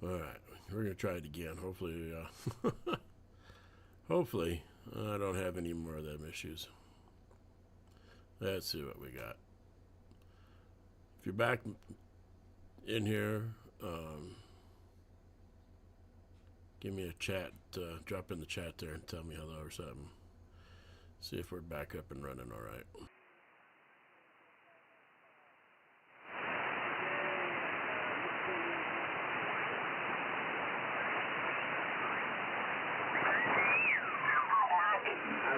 Alright, we're going to try it again. Hopefully, hopefully I don't have any more of them issues. Let's see what we got. If you're back in here, give me a chat, drop in the chat there and tell me hello or something. See if we're back up and running all right.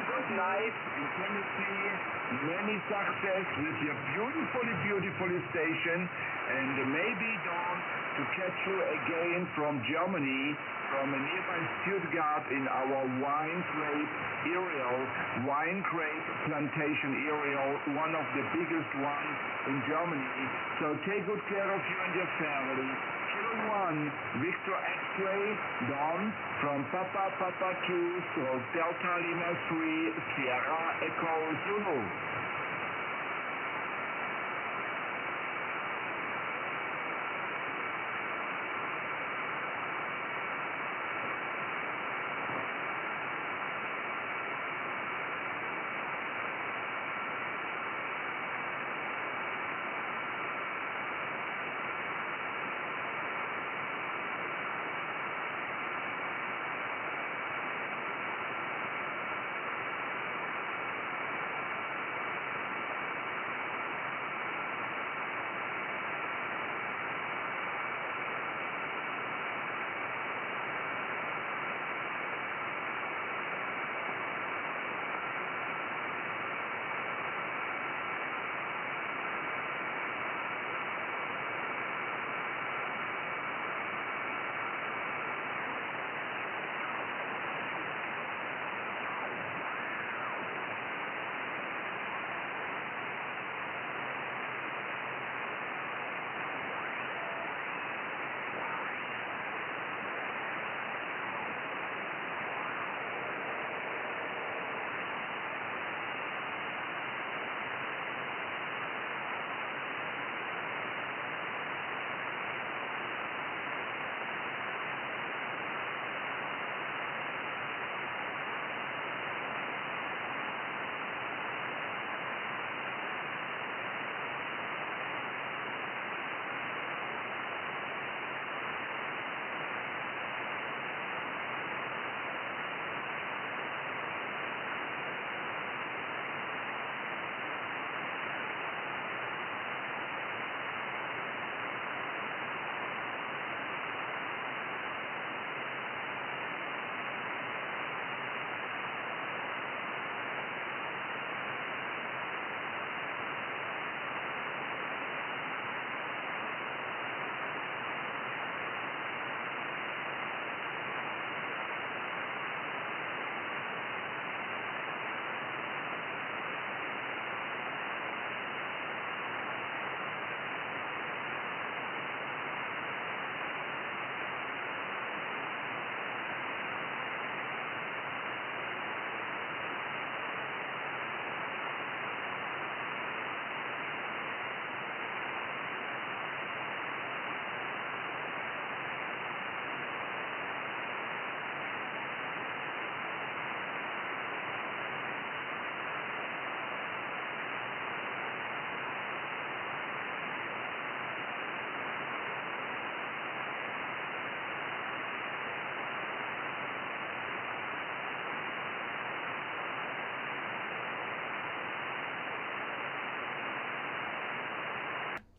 Good night, in Tennessee. Many success with your beautiful station, and maybe dawn to catch you again from Germany, from a nearby Stuttgart in our wine grape plantation area, one of the biggest ones in Germany. So take good care of you and your family. Kilo 1, Victor X-ray, Dawn, from Papa Q, so Delta Lima 3, Sierra Echo Zulu.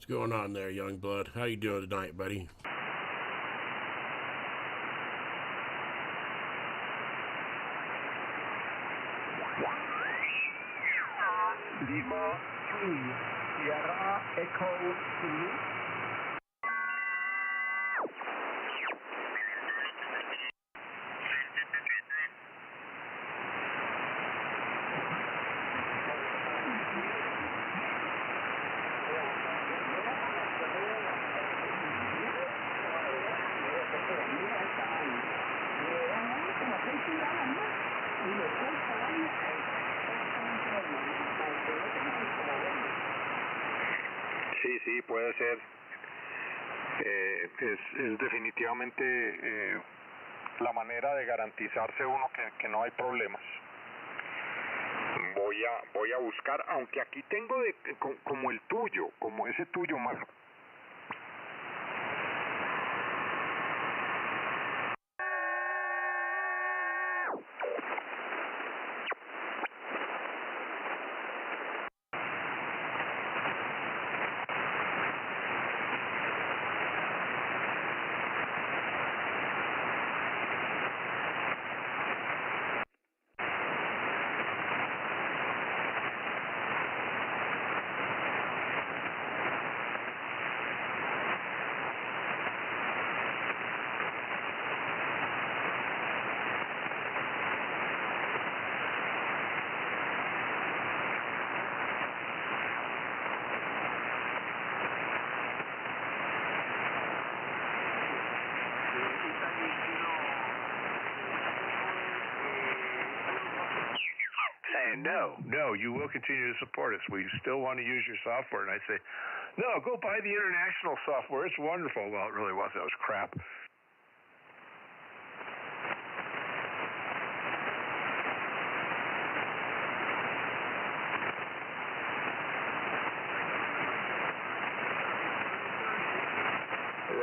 What's going on there, young blood? How you doing tonight, buddy? Lima 3, Sierra Echo Zulu. Sí, puede ser. Es definitivamente la manera de garantizarse uno que no hay problemas. Voy a buscar, aunque aquí tengo como el tuyo, como ese tuyo más. No, you will continue to support us. We still want to use your software. And I say, no, go buy the international software. It's wonderful. Well, it really wasn't. That was crap.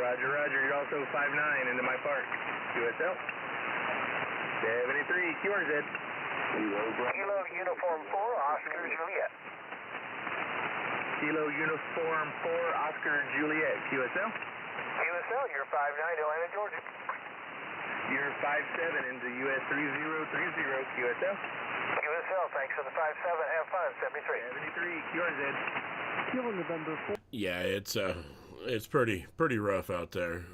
Roger, roger. You're also 5-9 into my park. USL. 73, QRZ. Kilo Uniform 4, Oscar Juliet. Kilo Uniform 4, Oscar Juliet, QSL. QSL, you're 5-9 to Atlanta, Georgia. You're 5-7 into US 3030, QSL. QSL, thanks for the 5-7, have fun, 73. 73, QRZ. Kilo November 4. Yeah, it's pretty rough out there.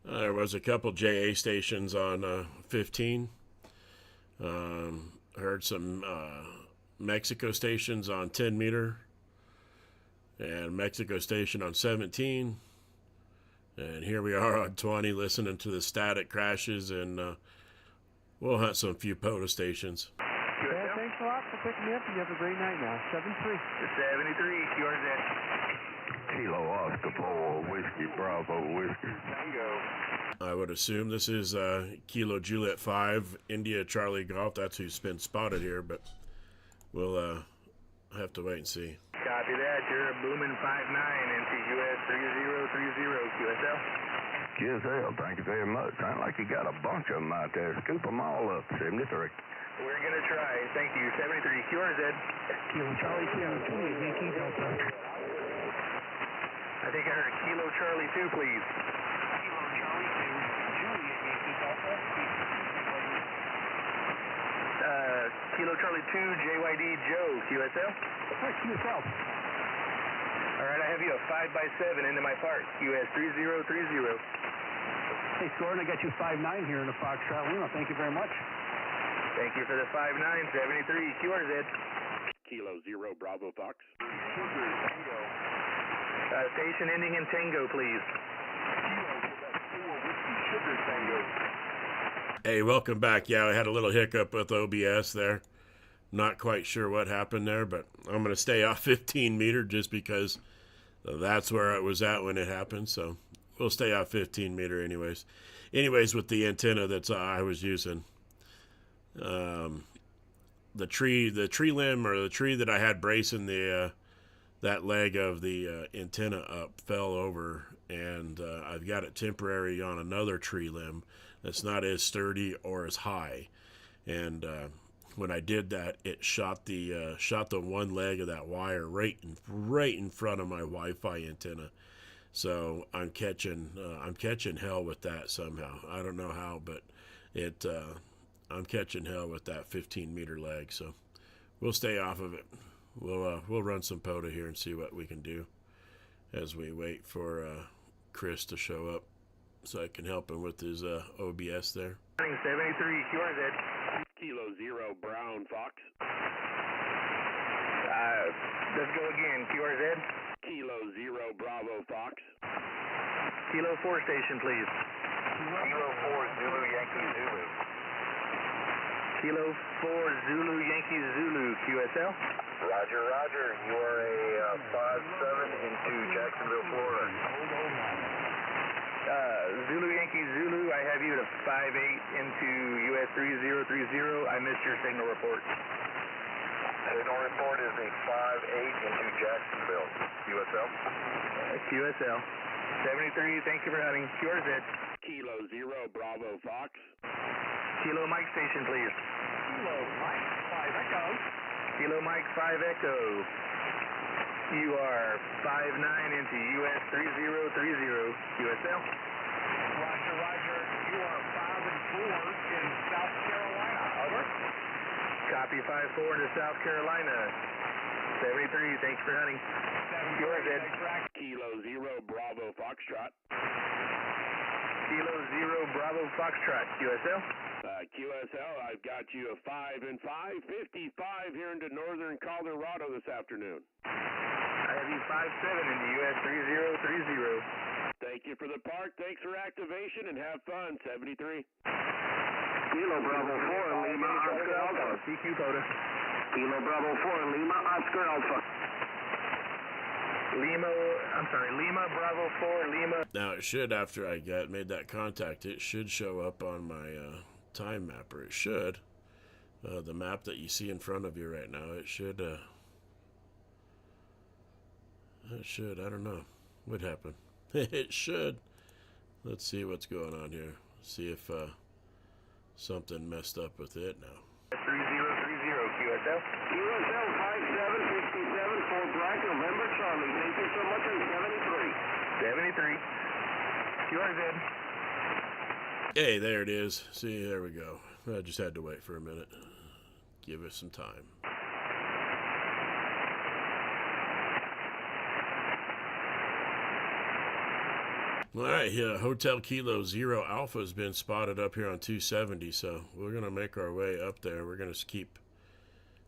There was a couple JA stations on 15. Heard some Mexico stations on 10 meter and Mexico station on 17. And here we are on 20 listening to the static crashes, and we'll hunt some few POTA stations. Yeah, thanks a lot for picking me up, and you have a great night now. 7-3. 73, QRZ. Kilo Oscar 4, Whiskey Bravo, Whiskey. I would assume this is Kilo Juliet 5, India Charlie Golf. That's who's been spotted here, but we'll have to wait and see. Copy that. You're a booming 5-9 into US 3030, QSL. QSL, thank you very much. Sound like you got a bunch of them out there. Scoop them all up, 73. We're going to try. Thank you. 73, QRZ. Kilo Charlie 2, Yankee Delta. I think I heard a Kilo Charlie 2, please. Kilo Charlie 2, Juliet, Yankee Delta. Kilo Charlie 2, JYD Joe, QSL. Hi, QSL. All right, I have you a 5x7 into my park, US 3030. Hey, Gordon, I got you 5-9 here in the Foxtrot Lima. Thank you very much. Thank you for the 5-9, 73, QRZ. Kilo 0, Bravo Fox. Station ending in Tango, please. Hey, welcome back. Yeah, I had a little hiccup with OBS there. Not quite sure what happened there, but I'm going to stay off 15 meter just because that's where I was at when it happened. So we'll stay off 15 meter anyways. Anyways, with the antenna that I was using, the tree limb, or the tree that I had bracing that leg of the antenna up, fell over, and I've got it temporary on another tree limb that's not as sturdy or as high. And when I did that, it shot the one leg of that wire right in front of my Wi-Fi antenna. So I'm catching hell with that somehow. I don't know how, but I'm catching hell with that 15 meter leg. So we'll stay off of it. We'll run some POTA here and see what we can do as we wait for Chris to show up, so I can help him with his OBS there. 73, QRZ. Kilo 0, Brown Fox. Let's go again, QRZ. Kilo 0, Bravo Fox. Kilo 4 station, please. Kilo 4, Zulu, Yankee, Zulu. Kilo 4, Zulu, Yankee, Zulu, QSL. Roger, roger. You are a 5-7 into Jacksonville, Florida. Zulu Yankee Zulu, I have you at a 5-8 into US 3030. I missed your signal report. Signal report is a 5-8 into Jacksonville. QSL? QSL. 73, thank you for hunting. QRZ. Kilo 0, Bravo Fox. Kilo Mike Station, please. Kilo Mike 5 Echo. Kilo Mike 5 Echo. You are 5-9 into US 3030. QSL. Roger, Roger. You are 5 and 4 in South Carolina. Over. Copy 5-4 into South Carolina. 73, thanks for hunting. QRZ. Kilo 0, Bravo Foxtrot. Kilo 0, Bravo Foxtrot. QSL. QSL, I've got you a 5 and 5, 55 here into northern Colorado this afternoon. I have you 5-7 into US 3030. Thank you for the park. Thanks for activation and have fun. 73. Kilo Bravo 4 Lima Oscar Alpha. CQ POTUS. Kilo Bravo 4 Lima Oscar Alpha. Lima Bravo 4 Lima. Now it should, after I made that contact, it should show up on my time mapper. It should. The map that you see in front of you right now, it should. I don't know what happened. It should. Let's see what's going on here. See if something messed up with it now. 3030 QSL. QSL 5767 for Black November Charlie. Thank you so much. And 73. 73. QRZ. Hey, there it is. See, there we go. I just had to wait for a minute. Give us some time. All right, Hotel Kilo 0 Alpha has been spotted up here on 270, so we're going to make our way up there. We're going to keep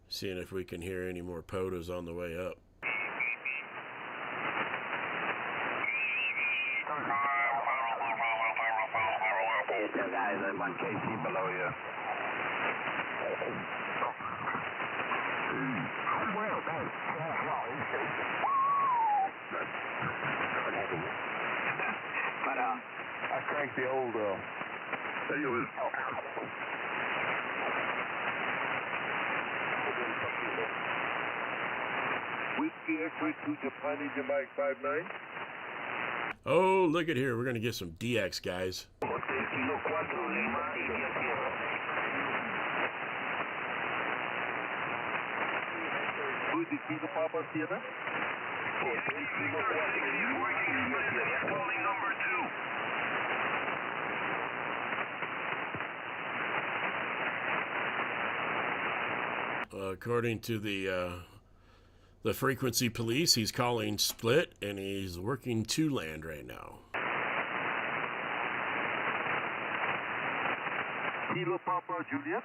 seeing if we can hear any more POTUS on the way up. Guys, I'm 1 KC below you. But I cranked the old Whiskey X-ray to Japan, Mike 5-9. Oh, look at here. We're going to get some DX, guys. Whiskey Kilo Papa Sierra. According to the frequency police, he's calling split, and he's working to land right now. Kilo Papa Juliet.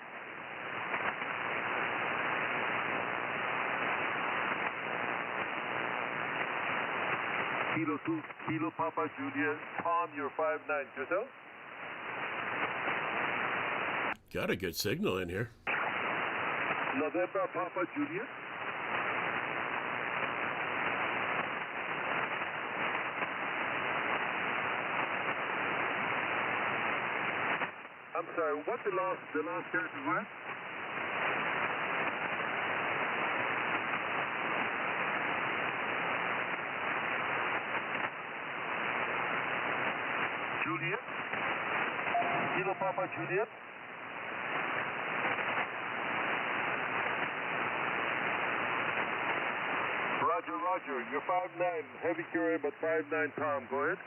Kilo 2, Kilo Papa Juliet. Tom, you're 5-9 yourself. Got a good signal in here. November Papa Juliet. I'm sorry, what the last character was? Juliet? Kilo Papa Juliet? Roger, you're 5-9, heavy QA, but 5-9 Tom, go ahead.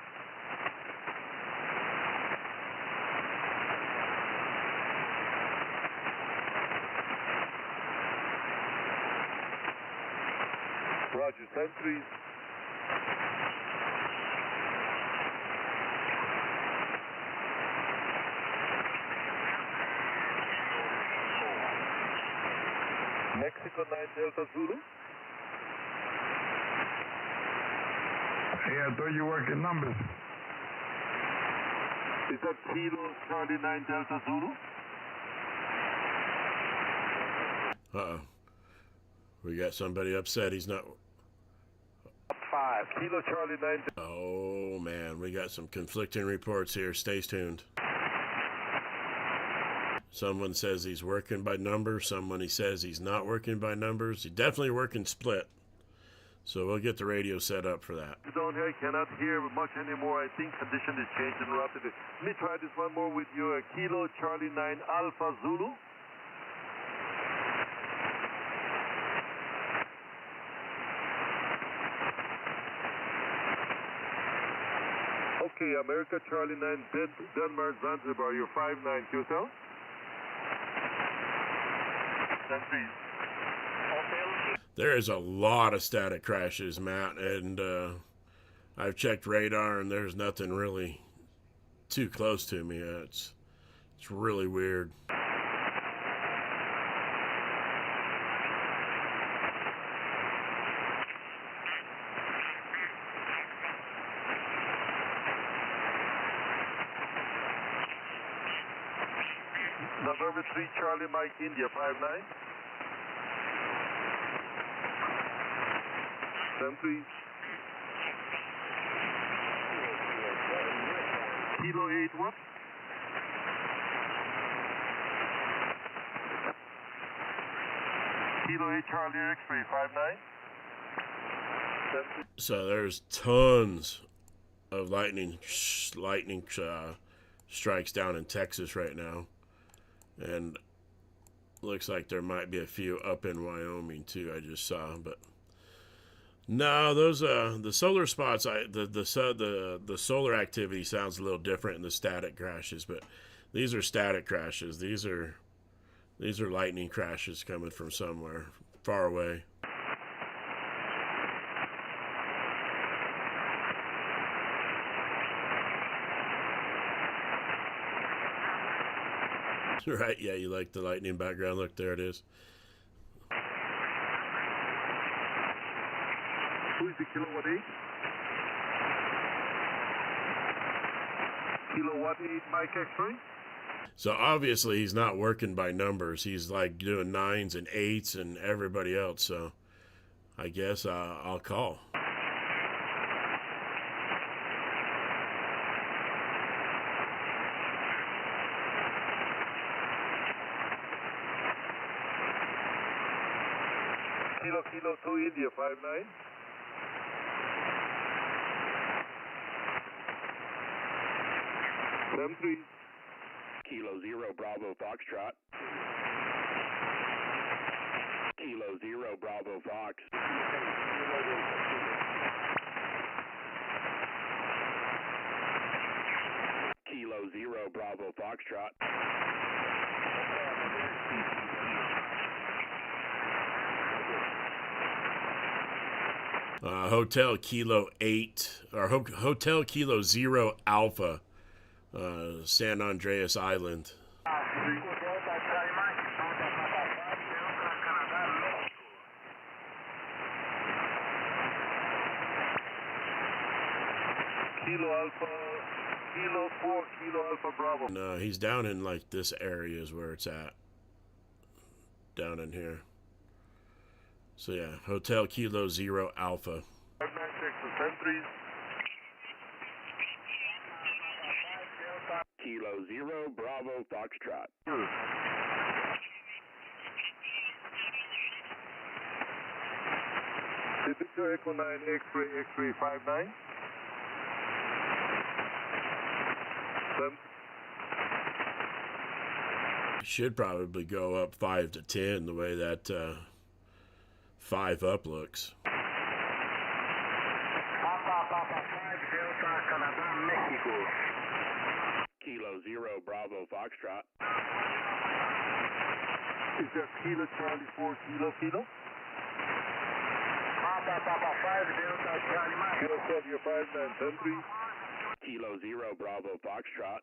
Roger, 10-3. Mexico 9 Delta Zulu. Hey, I thought you worked in numbers. Is that Kilo Charlie 9 Delta Zulu? Uh-oh. We got somebody upset. He's not... 5. Kilo Charlie 9. Oh man, we got some conflicting reports here. Stay tuned. Someone says he's working by numbers. Someone he says he's not working by numbers. He's definitely working split. So we'll get the radio set up for that. Zone here, cannot hear much anymore. I think condition is changing rapidly. Let me try this one more with you. Kilo Charlie 9 Alpha Zulu. Okay, America Charlie 9 Denmark Zanzibar. You're 5-9 QSL. There is a lot of static crashes, Matt, and I've checked radar, and there's nothing really too close to me. It's really weird. November 3 Charlie Mike India 5-9. 10-3. Kilo 8 what? Kilo 8 Charlie X-ray 5-9. So there's tons of lightning strikes down in Texas right now, and looks like there might be a few up in Wyoming too. I just saw, but no, those the solar spots. The solar activity sounds a little different in the static crashes, but these are static crashes. These are lightning crashes coming from somewhere far away. Right, yeah, you like the lightning background. Look, there it is. Who is the kilowatt 8? Kilowatt 8 Mike X-ray? So obviously he's not working by numbers. He's like doing 9s and 8s and everybody else. So I guess I'll call. Kilo 2 India 5-9. M3. Kilo 0 Bravo Foxtrot. Kilo 0 Bravo Fox. Kilo 0 Bravo Foxtrot. Hotel Kilo 8 or Hotel Kilo 0 Alpha, San Andreas Island. Kilo Alpha, Kilo 4, Kilo Alpha Bravo. No, he's down in like this area is where it's at. Down in here. So yeah, Hotel Kilo 0 Alpha. 596 Kilo 0 Bravo Foxtrot. Victor Echo 9 X-ray 5-9. Should probably go up 5 to 10 the way that 5 up looks. Kilo 0 Bravo Foxtrot. Is there Kilo Charlie 4 Kilo? Kilo 7, you're 5-9, 10-3. Kilo 0 Bravo Foxtrot.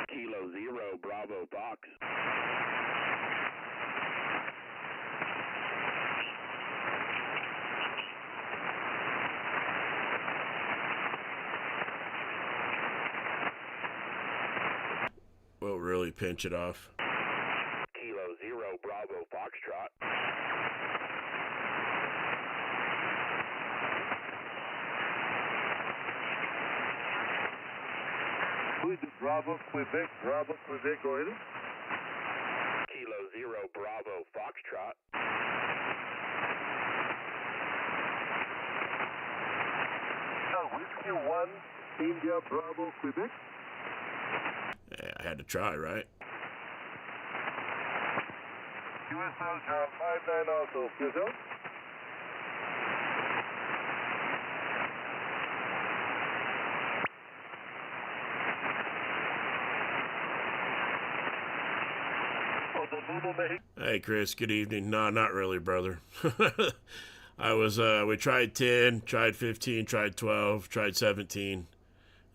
Kilo 0 Bravo Fox. We'll really pinch it off. Kilo 0 Bravo Bravo, Quebec, go ahead. Kilo 0 Bravo Foxtrot. Whiskey 1, India, Bravo, Quebec. Yeah, I had to try, right? QSL 059 also, QSL. Hey, Chris, good evening. No, not really, brother. We tried 10, tried 15, tried 12, tried 17,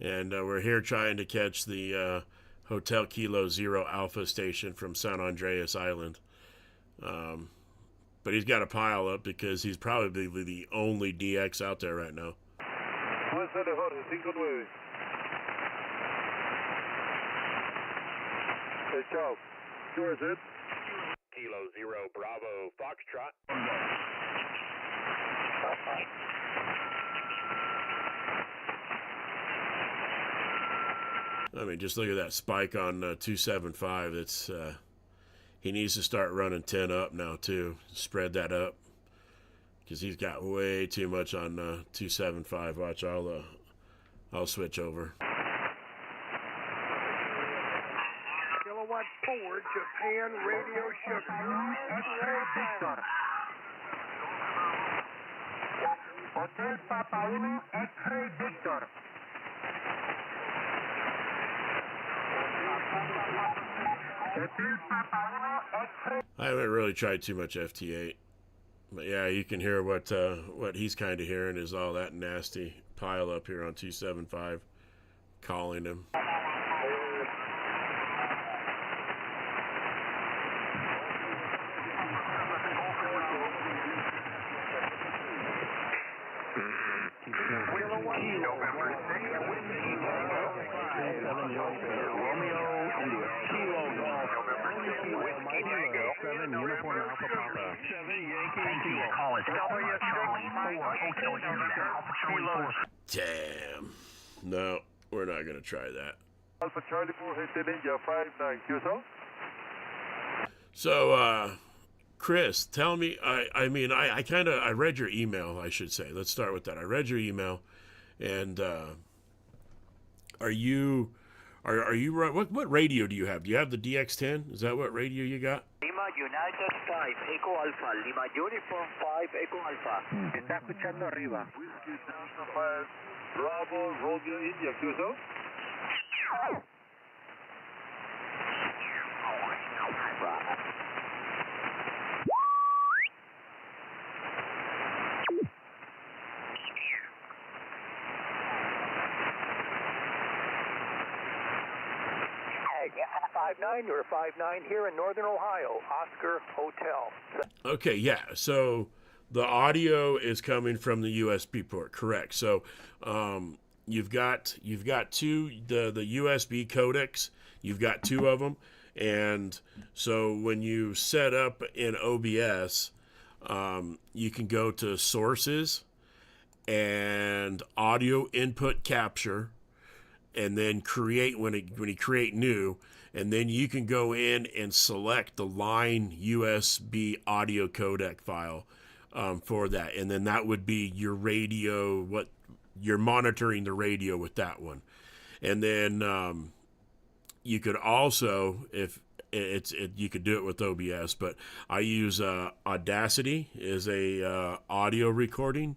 and we're here trying to catch the Hotel Kilo 0 Alpha station from San Andreas Island. But he's got a pile up because he's probably the only DX out there right now. Hey, ciao. Yours it? Kilo 0 Bravo Foxtrot. I mean, just look at that spike on 275. It's he needs to start running 10 up now too. Spread that up because he's got way too much on 275. Watch, I'll switch over. Kilowatt 4, Japan Radio Sugar. Hotel Papa 1, X-ray Victor. I haven't really tried too much FT8, but yeah, you can hear what he's kind of hearing is all that nasty pile up here on 275, calling him. Damn. No, we're not going to try that. Alpha Charlie 4, Hotel India 59, QSL. So, Chris, tell me, I read your email, I should say. Let's start with that. I read your email, and are you what radio do you have? Do you have the DX10? Is that what radio you got? Lima United 5, Echo Alpha. Lima Uniform 5, Echo Alpha. Está escuchando arriba. Whiskey Delta 5, Bravo, Romeo, India, QSL. You're 5-9 here in Northern Ohio, Oscar Hotel. Okay, yeah. So the audio is coming from the USB port, correct? So you've got two the USB codecs. You've got two of them, and so when you set up in OBS, you can go to sources and audio input capture, and then create when you create new. And then you can go in and select the line USB audio codec file for that. And then that would be your radio, what you're monitoring the radio with that one. And then you could also, you could do it with OBS, but I use Audacity as a audio recording.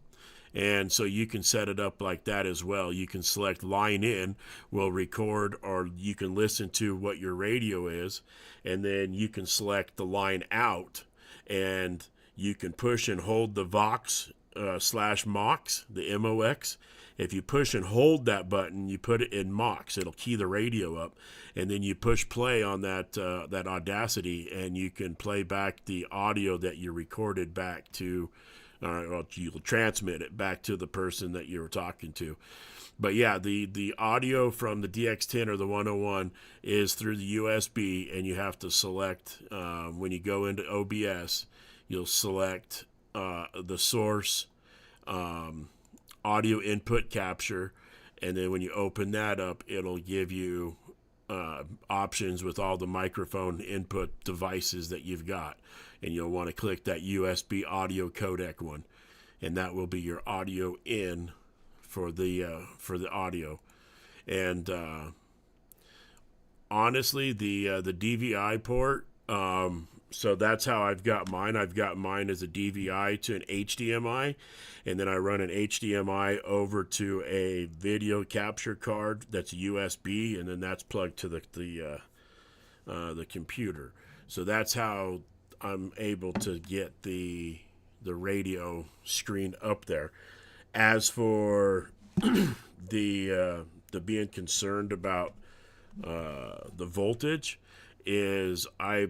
And so you can set it up like that as well. You can select line in, will record, or you can listen to what your radio is, and then you can select the line out, and you can push and hold the Vox /MOX, the MOX. If you push and hold that button, you put it in MOX. It'll key the radio up, and then you push play on that Audacity, and you can play back the audio that you recorded back to. You'll transmit it back to the person that you were talking to. But yeah, the audio from the DX10 or the 101 is through the USB, and you have to select, when you go into OBS, you'll select the source, audio input capture, and then when you open that up, it'll give you options with all the microphone input devices that you've got, and you'll want to click that USB audio codec one, and that will be your audio in for the audio. And honestly, the DVI port, so that's how I've got mine. I've got mine as a DVI to an HDMI, and then I run an HDMI over to a video capture card that's USB, and then that's plugged to the computer. So that's how I'm able to get the radio screen up there. As for the being concerned about the voltage, is I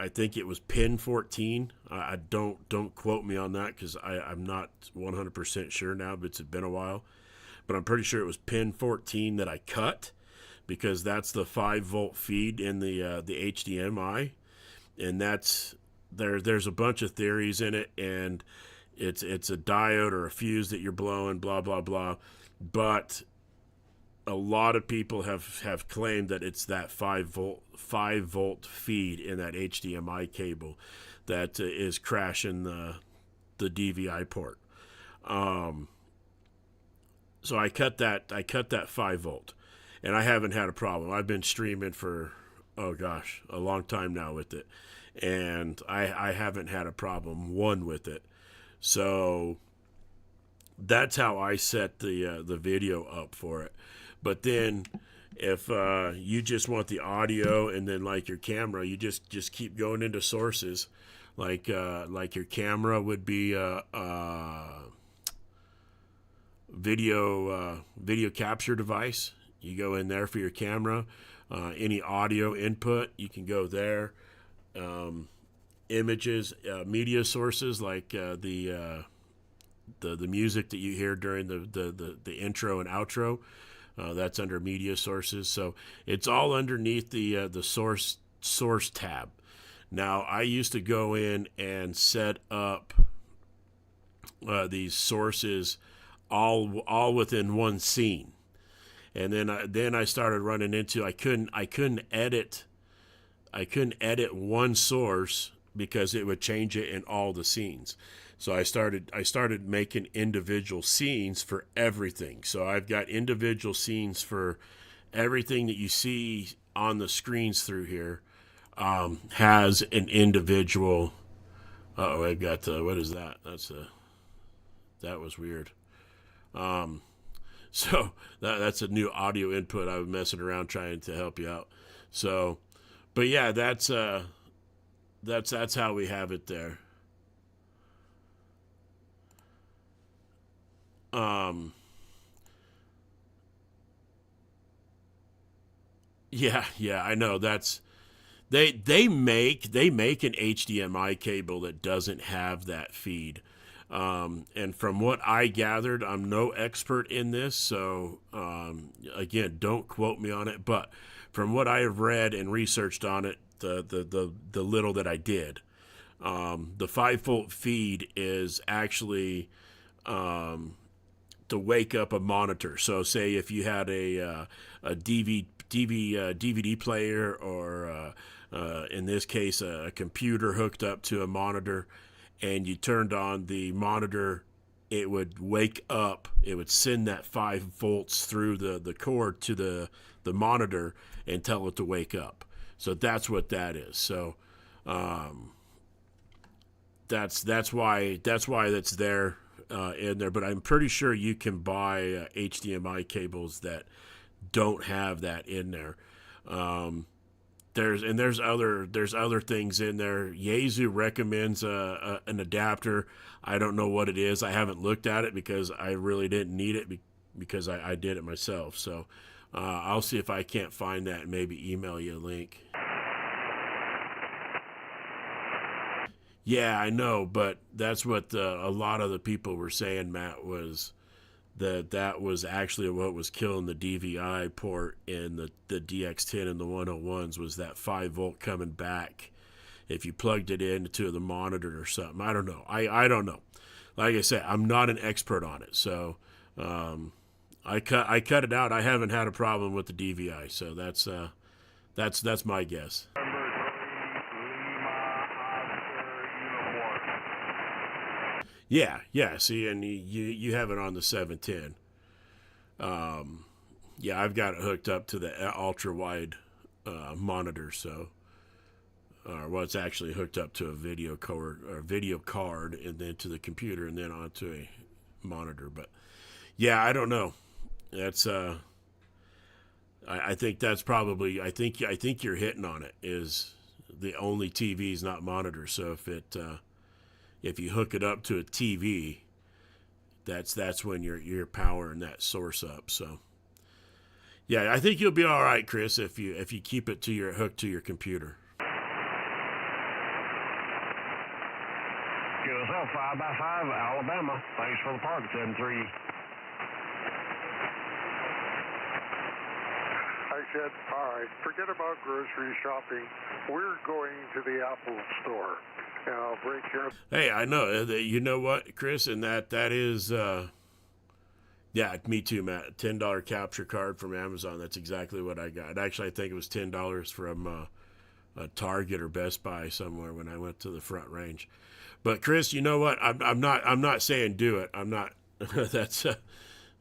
think it was pin 14. I don't quote me on that because I'm not 100% sure now, but it's been a while. But I'm pretty sure it was pin 14 that I cut, because that's the 5-volt feed in the HDMI, and there's a bunch of theories in it, and it's a diode or a fuse that you're blowing, blah blah blah. But a lot of people have claimed that it's that 5-volt feed in that HDMI cable that is crashing the DVI port. So I cut that 5-volt, and I haven't had a problem. I've been streaming for a long time now with it, and I haven't had a problem with it. So that's how I set the video up for it. But then if you just want the audio, and then like your camera, you just keep going into sources. Like your camera would be video capture device. You go in there for your camera. Any audio input, you can go there. Images, media sources like the music that you hear during the intro and outro. That's under media sources. So it's all underneath the source tab. Now, I used to go in and set up these sources all within one scene, and then I started running into I couldn't edit one source because it would change it in all the scenes. So I started making individual scenes for everything. So I've got individual scenes for everything that you see on the screens through here. Has an individual. I've got what is that? That was weird. So that's a new audio input. I was messing around trying to help you out. So, but yeah, that's how we have it there. Yeah, I know. That's they make an HDMI cable that doesn't have that feed. And from what I gathered, I'm no expert in this, so again, don't quote me on it. But from what I have read and researched on it, the little that I did, the 5-volt feed is actually to wake up a monitor. So, say if you had a DVD player, or in this case, a computer hooked up to a monitor, and you turned on the monitor, it would wake up. It would send that 5 volts through the cord to the monitor and tell it to wake up. So that's what that is. So that's why that's there in there. But I'm pretty sure you can buy HDMI cables that don't have that in there. There's other things in there. Yaesu recommends an adapter. I don't know what it is. I haven't looked at it because I really didn't need it because I did it myself. So I'll see if I can't find that and maybe email you a link. Yeah, I know, but that's what a lot of the people were saying, Matt, was that was actually what was killing the DVI port in the DX10 and the 101s, was that 5-volt coming back if you plugged it into the monitor or something. I don't know. I don't know. Like I said, I'm not an expert on it, so I cut it out. I haven't had a problem with the DVI, so that's That's my guess. Number 3, Lima, Oscar, Uniform. Yeah. See, and you have it on the 710. Yeah, I've got it hooked up to the ultra wide monitor, so well, it's actually hooked up to a video card, and then to the computer, and then onto a monitor. But yeah, I don't know. That's I think that's probably I think you're hitting on it. Is the only TVs not monitors. So if you hook it up to a TV, that's when you're powering that source up. So yeah, I think you'll be all right, Chris, if you keep it to your hook to your computer. QSL 5x5, Alabama. Thanks for the park, 7-3. I said, all right, forget about grocery shopping. We're going to the Apple store. And I'll break your... Hey, I know. You know what, Chris? And that is... yeah, me too, Matt. $10 capture card from Amazon. That's exactly what I got. Actually, I think it was $10 from a Target or Best Buy somewhere when I went to the Front Range. But Chris, you know what? I'm not saying do it. I'm not.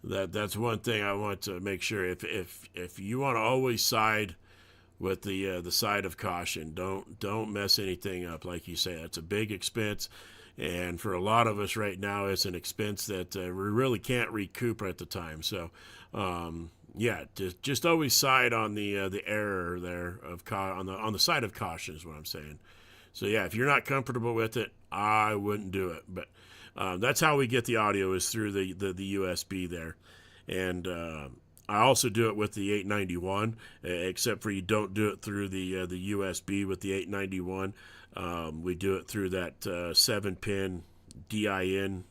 That's one thing I want to make sure. If you want to always side with the side of caution, don't mess anything up. Like you say, it's a big expense. And for a lot of us right now, it's an expense that we really can't recoup at the time. So, yeah, just always side on the error there on the side of caution is what I'm saying. So yeah, if you're not comfortable with it, I wouldn't do it. But that's how we get the audio is through the USB there, and I also do it with the 891, except for you don't do it through the USB with the 891. We do it through that 7-pin DIN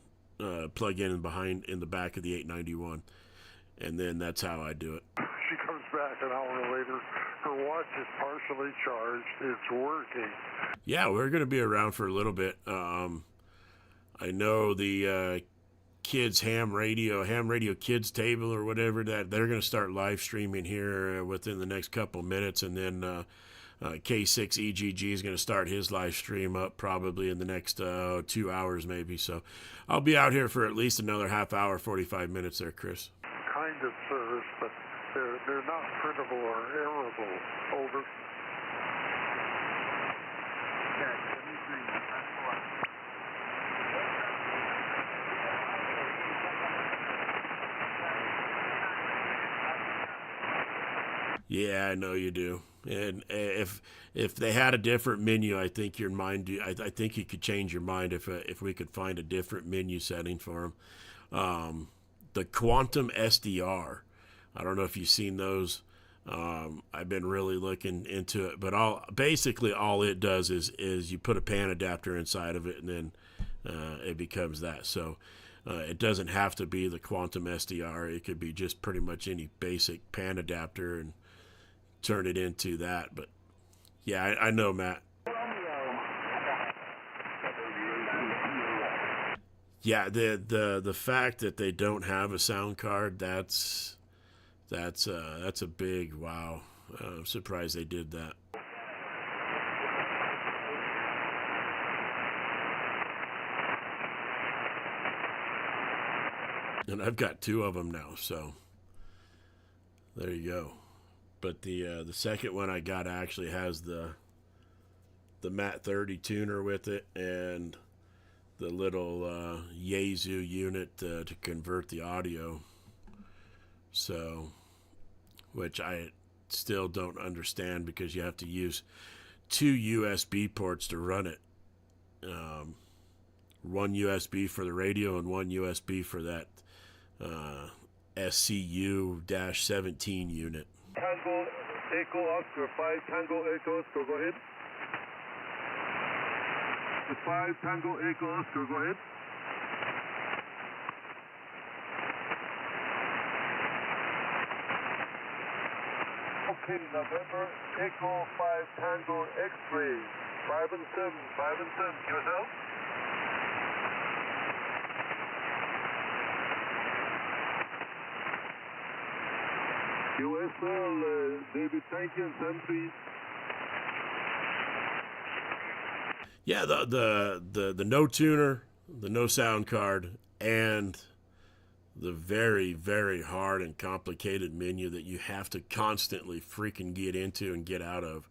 plug-in in the back of the 891, and then that's how I do it. She comes back an hour later. Her watch is partially charged. It's working. Yeah, we're going to be around for a little bit. I know the kids ham radio kids table or whatever, that they're going to start live streaming here within the next couple minutes, and then K6EGG is going to start his live stream up probably in the next 2 hours maybe. So I'll be out here for at least another half hour, 45 minutes there, Chris. Kind of service, but they're not printable or airable. Over. Yeah, I know you do. And if they had a different menu, I think your mind. I think you could change your mind if we could find a different menu setting for them. The Quantum SDR. I don't know if you've seen those. I've been really looking into it, but basically all it does is you put a pan adapter inside of it, and then it becomes that. So it doesn't have to be the Quantum SDR. It could be just pretty much any basic pan adapter and turn it into that. But yeah, I know, Matt. Yeah, the fact that they don't have a sound card, that's a big wow. I'm surprised they did that. And I've got 2 of them now, so there you go. But the second one I got actually has the MAT 30 tuner with it, and the little Yaesu unit to convert the audio. So, which I still don't understand, because you have to use 2 USB ports to run it. One USB for the radio and one USB for that SCU-17 unit. Tango Echo Oscar, 5 Tango Echo Oscar, go ahead. 5 Tango Echo Oscar, go ahead. Okay, November Echo 5 Tango X-ray, 5 and 7, 5 and 7, QSL. That's all, David. Thank you, and send please. Yeah, the no tuner, the no sound card, and the very, very hard and complicated menu that you have to constantly freaking get into and get out of.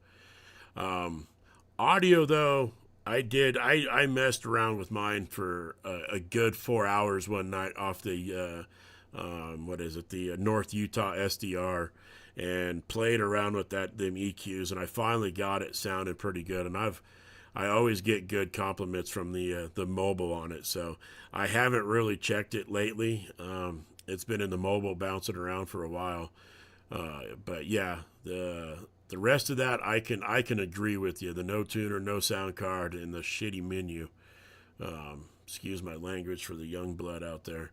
Audio, though, I messed around with mine for a good 4 hours one night off the, the North Utah SDR, and played around with them EQs, and I finally got it sounding pretty good, and I always get good compliments from the mobile on it, so I haven't really checked it lately. It's been in the mobile bouncing around for a while, but yeah, the rest of that I can agree with you. The no tuner, no sound card, and the shitty menu. Excuse my language for the young blood out there.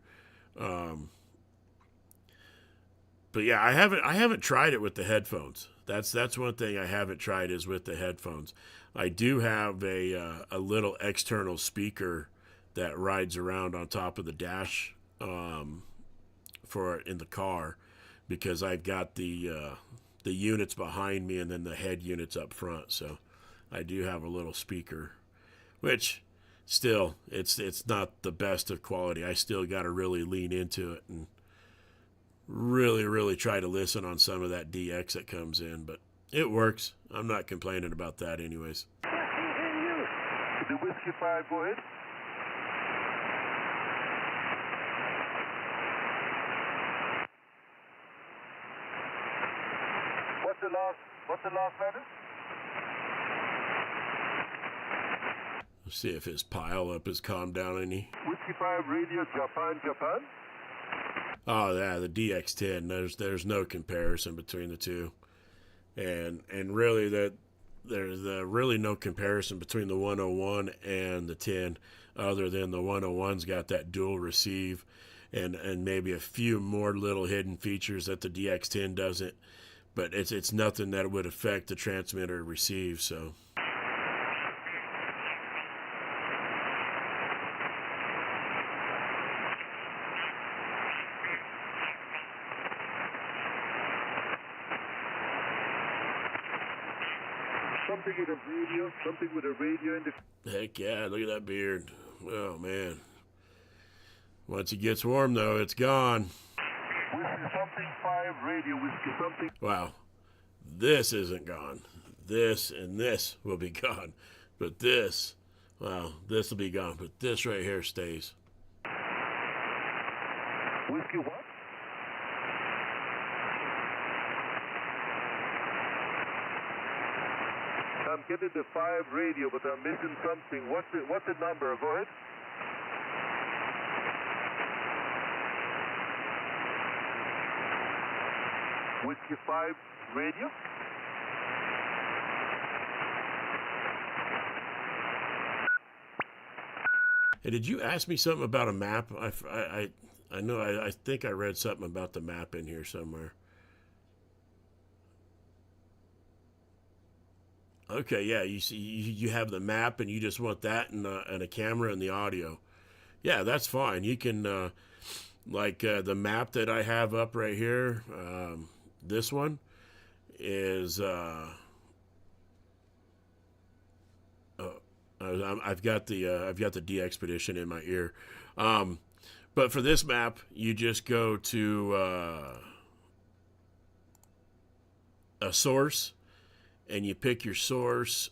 But yeah, I haven't tried it with the headphones. That's one thing I haven't tried is with the headphones. I do have a little external speaker that rides around on top of the dash for in the car, because I've got the units behind me and then the head units up front. So I do have a little speaker, which still it's not the best of quality. I still got to really lean into it and really try to listen on some of that DX that comes in, but it works. I'm not complaining about that anyways. The Whiskey 5, go ahead. What's the last letter? Let's see if his pile up has calmed down any. Whiskey 5 radio, Japan. Oh yeah, the DX10. There's no comparison between the two, and really there's really no comparison between the 101 and the 10, other than the 101's got that dual receive, and maybe a few more little hidden features that the DX10 doesn't. But it's nothing that would affect the transmitter receive. So. Something with a radio in the... Heck yeah, look at that beard. Oh, man. Once it gets warm, though, it's gone. Whiskey something 5 radio, whiskey something... Wow. This isn't gone. This and this will be gone. But this, well, this will be gone. But this right here stays. Whiskey what? I'm getting the 5 radio, but I'm missing something. What's the number? Go ahead. Whiskey 5 radio. Hey, did you ask me something about a map? I know I think I read something about the map in here somewhere. Okay, yeah, you see, you have the map, and you just want that and a camera and the audio. Yeah, that's fine. You can, the map that I have up right here. This one is I've got the DXpedition in my ear. But for this map, you just go to a source. And you pick your source,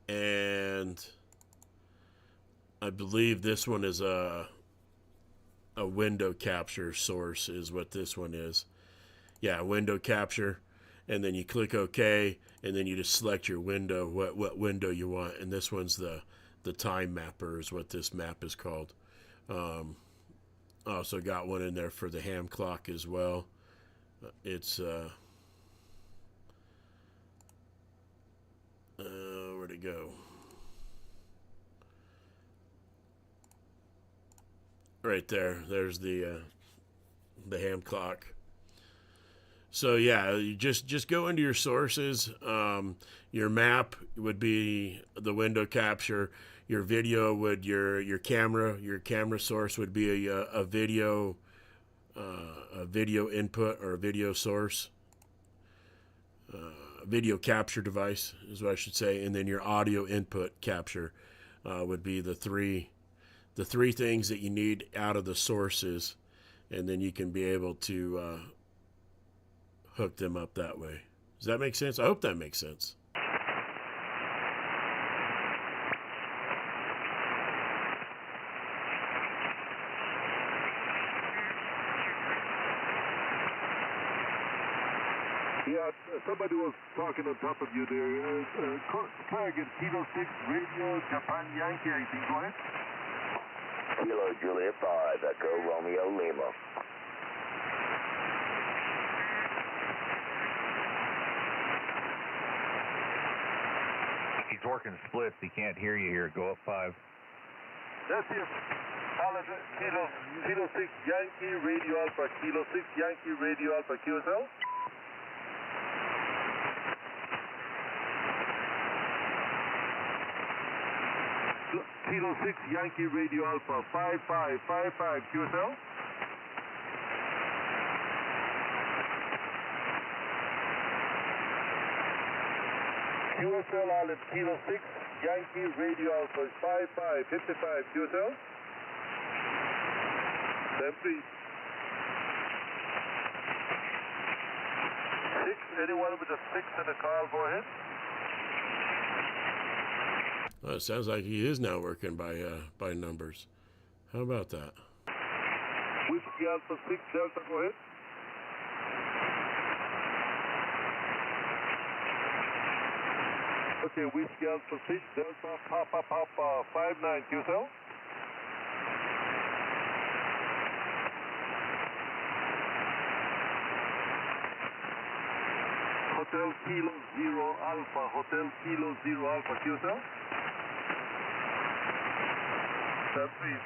and I believe this one is a window capture source is what this one is. Yeah, window capture, and then you click OK, and then you just select your window, what window you want, and this one's the time mapper is what this map is called. Also got one in there for the ham clock as well. It's where'd it go? Right there. There's the ham clock. So yeah, you just go into your sources. Your map would be the window capture. Your video would your camera source would be a video input or a video source. video capture device is what I should say, and then your audio input capture would be the three things that you need out of the sources, and then you can be able to hook them up that way. Does that make sense? I hope that makes sense. Yeah, somebody was talking on top of you there. Try again, Kilo 6, Radio Japan Yankee, I think. Go ahead. Kilo Juliet 5, Echo Romeo Lima. He's working splits. He can't hear you here. Go up 5. That's it. Kilo 6 Yankee Radio Alpha. Kilo 6 Yankee Radio Alpha. QSL. Kilo 6 Yankee Radio Alpha. 5555 QSL. QSL Allen, Kilo 6, Yankee Radio Alpha, 5555 QSL. Then please. 6, anyone with a 6 in the call, go ahead. Well, it sounds like he is now working by numbers. How about that? Whiskey Alpha 6 Delta, go ahead. Okay, Whiskey Alpha 6 Delta, Papa 59 QSL. Hotel Kilo 0 Alpha, Hotel Kilo 0 Alpha QSL. That's please.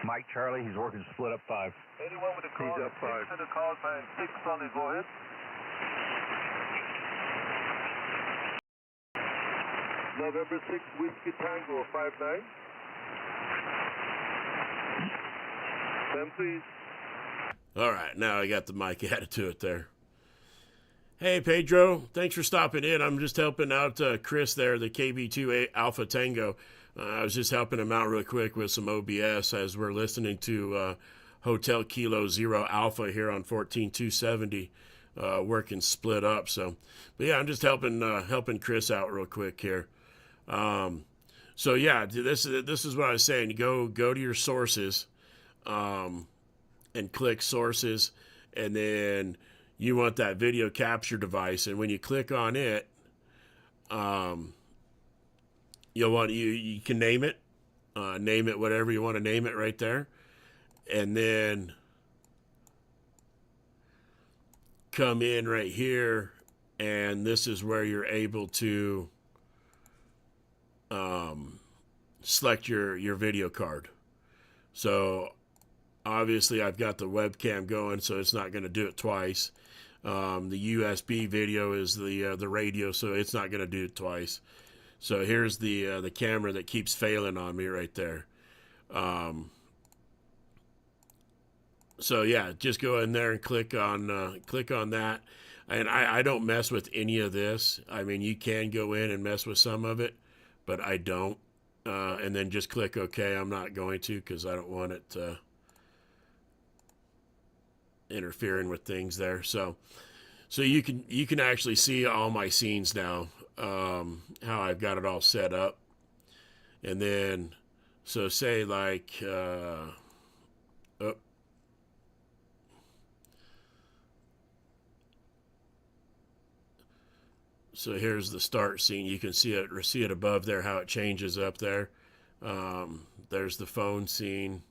Mike Charlie, he's working split up 5. Anyone with a call, He's up 5. 6 in the call sign, 6 on it, go ahead. November 6, Whiskey Tango, 59. Then please. All right, now I got the mic added to it there. Hey, Pedro, thanks for stopping in. I'm just helping out Chris there, the KB2 Alpha Tango. I was just helping him out real quick with some OBS as we're listening to Hotel Kilo 0 Alpha here on 14270, working split up. So, but yeah, I'm just helping Chris out real quick here. So yeah, this is what I was saying. Go to your sources, and click sources, and then you want that video capture device, and when you click on it, you can name it whatever you want to name it right there, and then come in right here, and this is where you're able to select your video card. So obviously I've got the webcam going, so it's not going to do it twice. The USB video is the radio, so it's not going to do it twice. So here's the camera that keeps failing on me right there. So yeah, just go in there and click on that. And I don't mess with any of this. I mean, you can go in and mess with some of it, but I don't. And then just click OK. I'm not going to, because I don't want it interfering with things there. So you can actually see all my scenes now, how I've got it all set up. And then so say like so here's the start scene. You can see it above there, how it changes up there. There's the phone scene,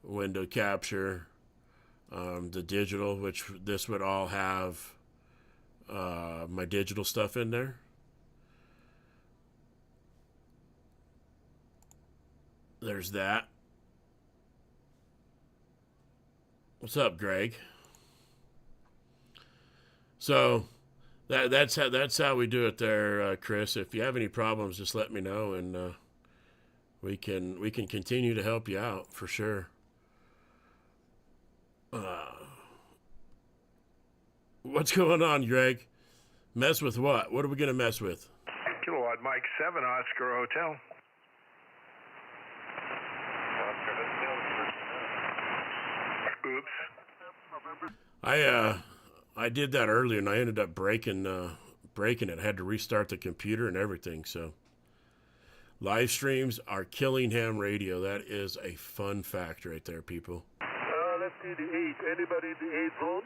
window capture, the digital, which this would all have my digital stuff in there. There's that. What's up, Greg? So that's how we do it there, Chris. If you have any problems, just let me know, and we can continue to help you out for sure. What's going on, Greg? Mess with what? What are we going to mess with? Kilowatt Mike 7, Oscar Hotel. Oops. I did that earlier, and I ended up breaking it. I had to restart the computer and everything, so... Live streams are killing ham radio. That is a fun fact right there, people. Let's see the 8. Anybody in the 8 zone?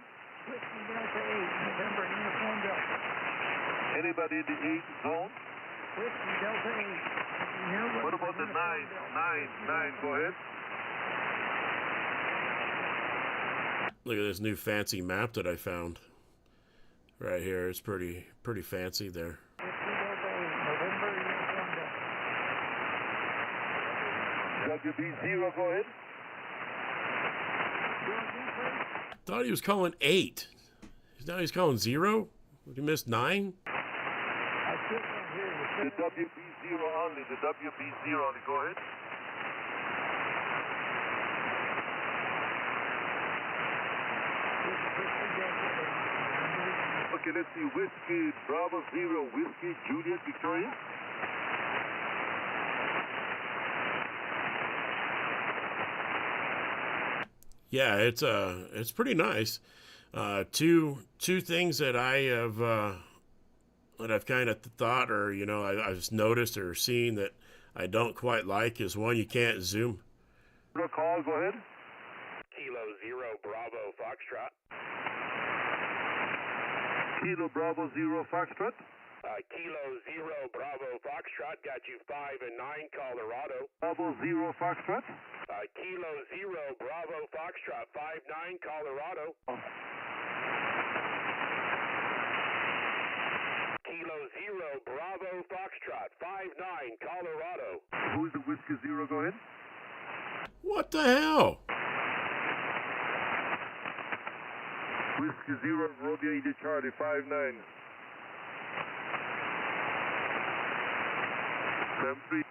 Whiskey Delta 8, November Uniform Delta. Anybody in the 8 zone? Whiskey Delta 8. What about the 9? 9, go ahead. Look at this new fancy map that I found right here. It's pretty fancy there. WB0, go ahead. Thought he was calling 8. Now he's calling 0? He missed 9? The WB0 only. The WB0 only. Go ahead. Okay, let's see. Whiskey Bravo 0, Whiskey Juliet Victoria. Yeah, it's pretty nice. Two things that I've kind of thought, or I've noticed or seen that I don't quite like is, one, you can't zoom. Call, go ahead. Kilo 0 Bravo Foxtrot. Kilo Bravo 0 Foxtrot. Kilo 0 Bravo Foxtrot got you 5 and 9 Colorado. Bravo 0 Foxtrot. Kilo 0 Bravo Foxtrot 5-9 Colorado. Kilo 0 Bravo Foxtrot 5-9 Colorado. Who's the Whiskey 0? Go ahead. What the hell? Whiskey 0 Romeo India Charlie 5-9. 7-3.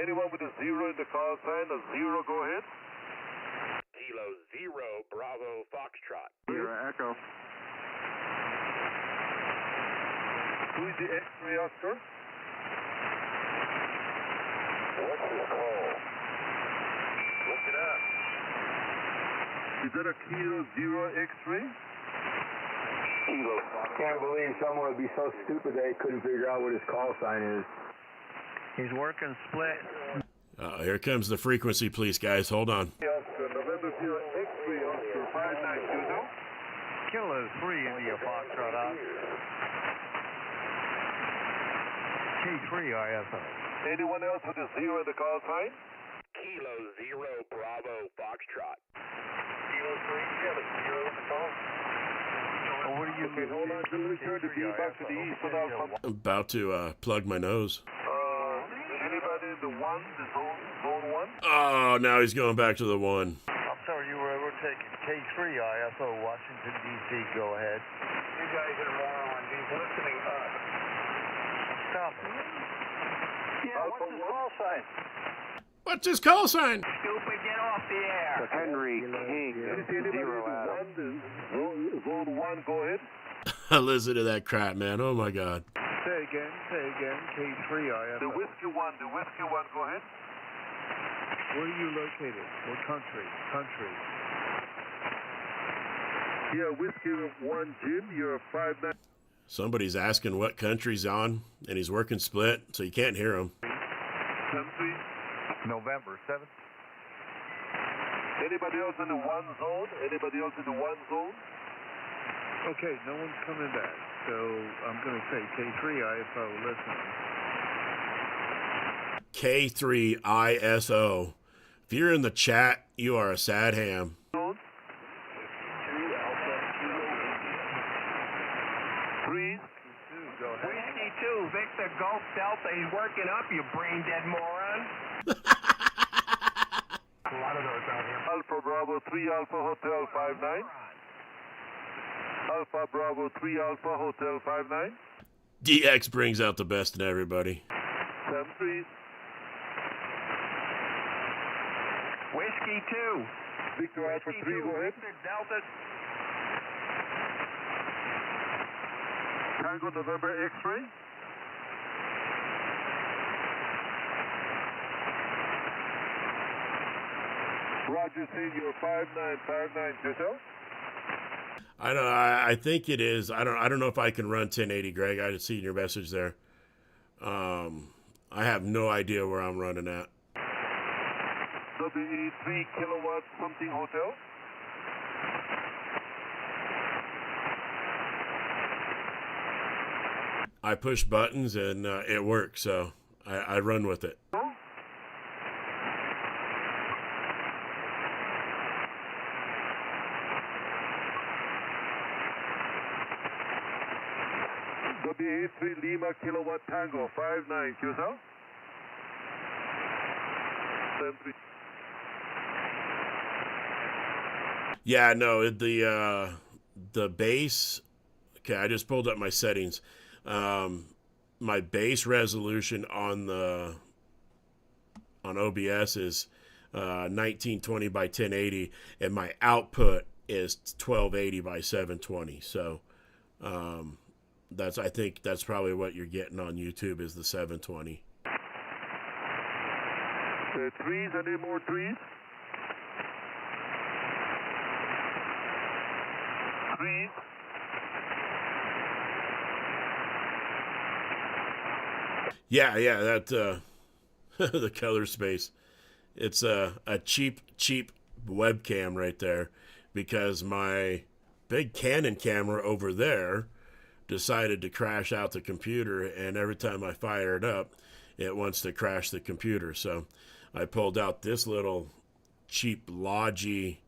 Anyone with a 0 in the call sign, a 0, go ahead. Kilo 0 Bravo Foxtrot. Echo. Who is the X-ray, Oscar? What's the call? Look it up. Is that a Kilo 0 X-ray? Can't believe someone would be so stupid they couldn't figure out what his call sign is. He's working split. Here comes the frequency, please, guys. Hold on. Oscar, November 0 X-ray, Oscar 5-9, do you know? Kilo 3 India Foxtrot out. K3 ISO. Anyone else with a 0 in the call sign? Kilo 0 Bravo Foxtrot. Kilo 3, you have a 0 in the call? What are you Okay, hold on. Let me turn the beam back to the east for now. I'm about to plug my nose. Anybody in the 1, the zone 1? Oh, now he's going back to the 1. I'm sorry, we're taking K3 ISO, Washington, D.C. Go ahead. You guys are morons. He's listening up. Stop. Yeah, what's his call sign? What's his call sign? Stupid, get off the air. Henry King, 0 Adam. Zone 1, go ahead. Listen to that crap, man. Oh, my God. Say again, K3 ISO. The Whiskey 1, go ahead. Where are you located? What country? Yeah, Whiskey 1, Jim, you're 5-9. Somebody's asking what country's on, and he's working split, so you can't hear him. 7-3. November 7th. Anybody else in the 1 zone? Okay, no one's coming back, so I'm going to say K3 ISO, listen. K3 ISO. If you're in the chat, you are a sad ham. Zone? 3. Go ahead. Whiskey 2, Victor Golf Delta, he's working up, you brain dead moron. A lot of those out here. Alpha Bravo 3 Alpha Hotel 5-9. Alpha Bravo 3 Alpha Hotel 5-9. DX brings out the best in everybody. 7-3. Whiskey 2. Victor Alpha 3, go ahead. Delta. Tango November X-ray. Roger, Senior 5959 yourself. I think it is. I don't know if I can run 1080, Greg. I just seen your message there. I have no idea where I'm running at. WE 3 kilowatt something hotel. I push buttons and it works, so I run with it. WA3 Lima kilowatt Tango 59 yourself. 10-3. Yeah, no, the base. Okay, I just pulled up my settings. My base resolution on OBS is 1920 by 1080, and my output is 1280 by 720. So I think that's probably what you're getting on YouTube is the 720. Trees, any more trees? Trees. Yeah, that the color space. It's a cheap webcam right there because my big Canon camera over there decided to crash out the computer, and every time I fire it up, it wants to crash the computer. So I pulled out this little cheap Logi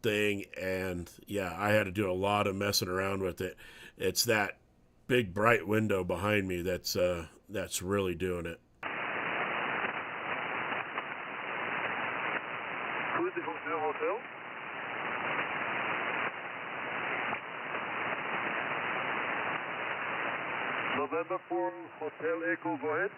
thing, and yeah, I had to do a lot of messing around with it. It's that big bright window behind me that's really doing it. Who's the hotel? November 4 Hotel Echo, go ahead.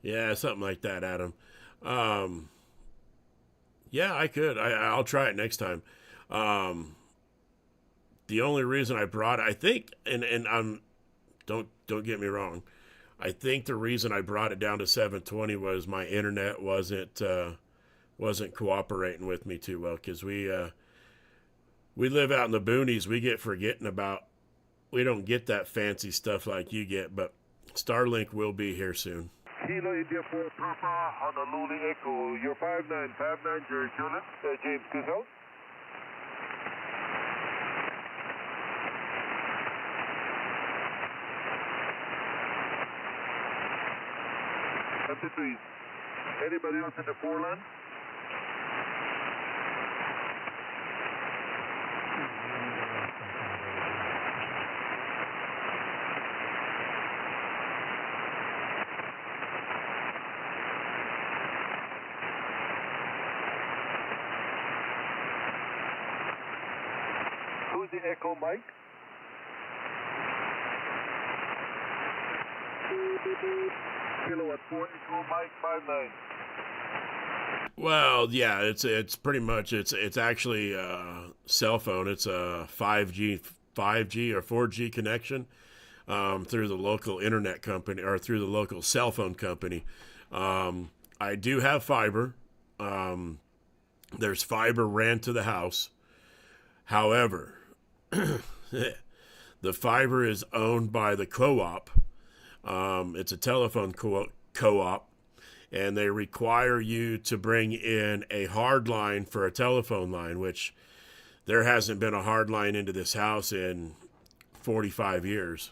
Yeah, something like that, Adam. Yeah, I could. I'll try it next time. The only reason I brought it, I think, and I'm don't get me wrong, I think the reason I brought it down to 720 was my internet wasn't cooperating with me too well, because we live out in the boonies. We get forgetting about. We don't get that fancy stuff like you get, but Starlink will be here soon. Kilo India 4 Papa Honolulu Echo, your 5959 Jerry Julian, James Cusel. Anybody else in the foreland? Who's the Echo Mike? Kilowatt 4 Echo Mike 59. Well, yeah, it's pretty much it's actually a cell phone. It's a 5G or 4G connection through the local internet company or through the local cell phone company. I do have fiber. There's fiber ran to the house. However, the fiber is owned by the co-op. It's a telephone co-op. And they require you to bring in a hard line for a telephone line, which there hasn't been a hard line into this house in 45 years.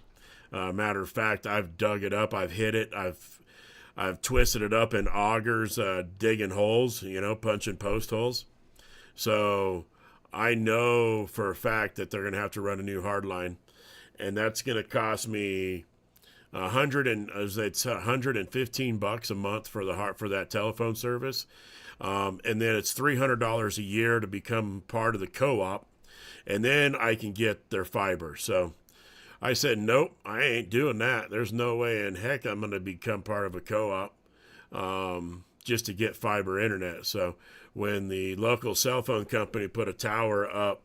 Matter of fact, I've dug it up, I've hit it, I've twisted it up in augers, digging holes, punching post holes. So I know for a fact that they're going to have to run a new hard line, and that's going to cost me It's $115 a month for that telephone service, and then it's $300 a year to become part of the co-op, and then I can get their fiber. So I said, nope, I ain't doing that. There's no way in heck I'm going to become part of a co-op just to get fiber internet. So when the local cell phone company put a tower up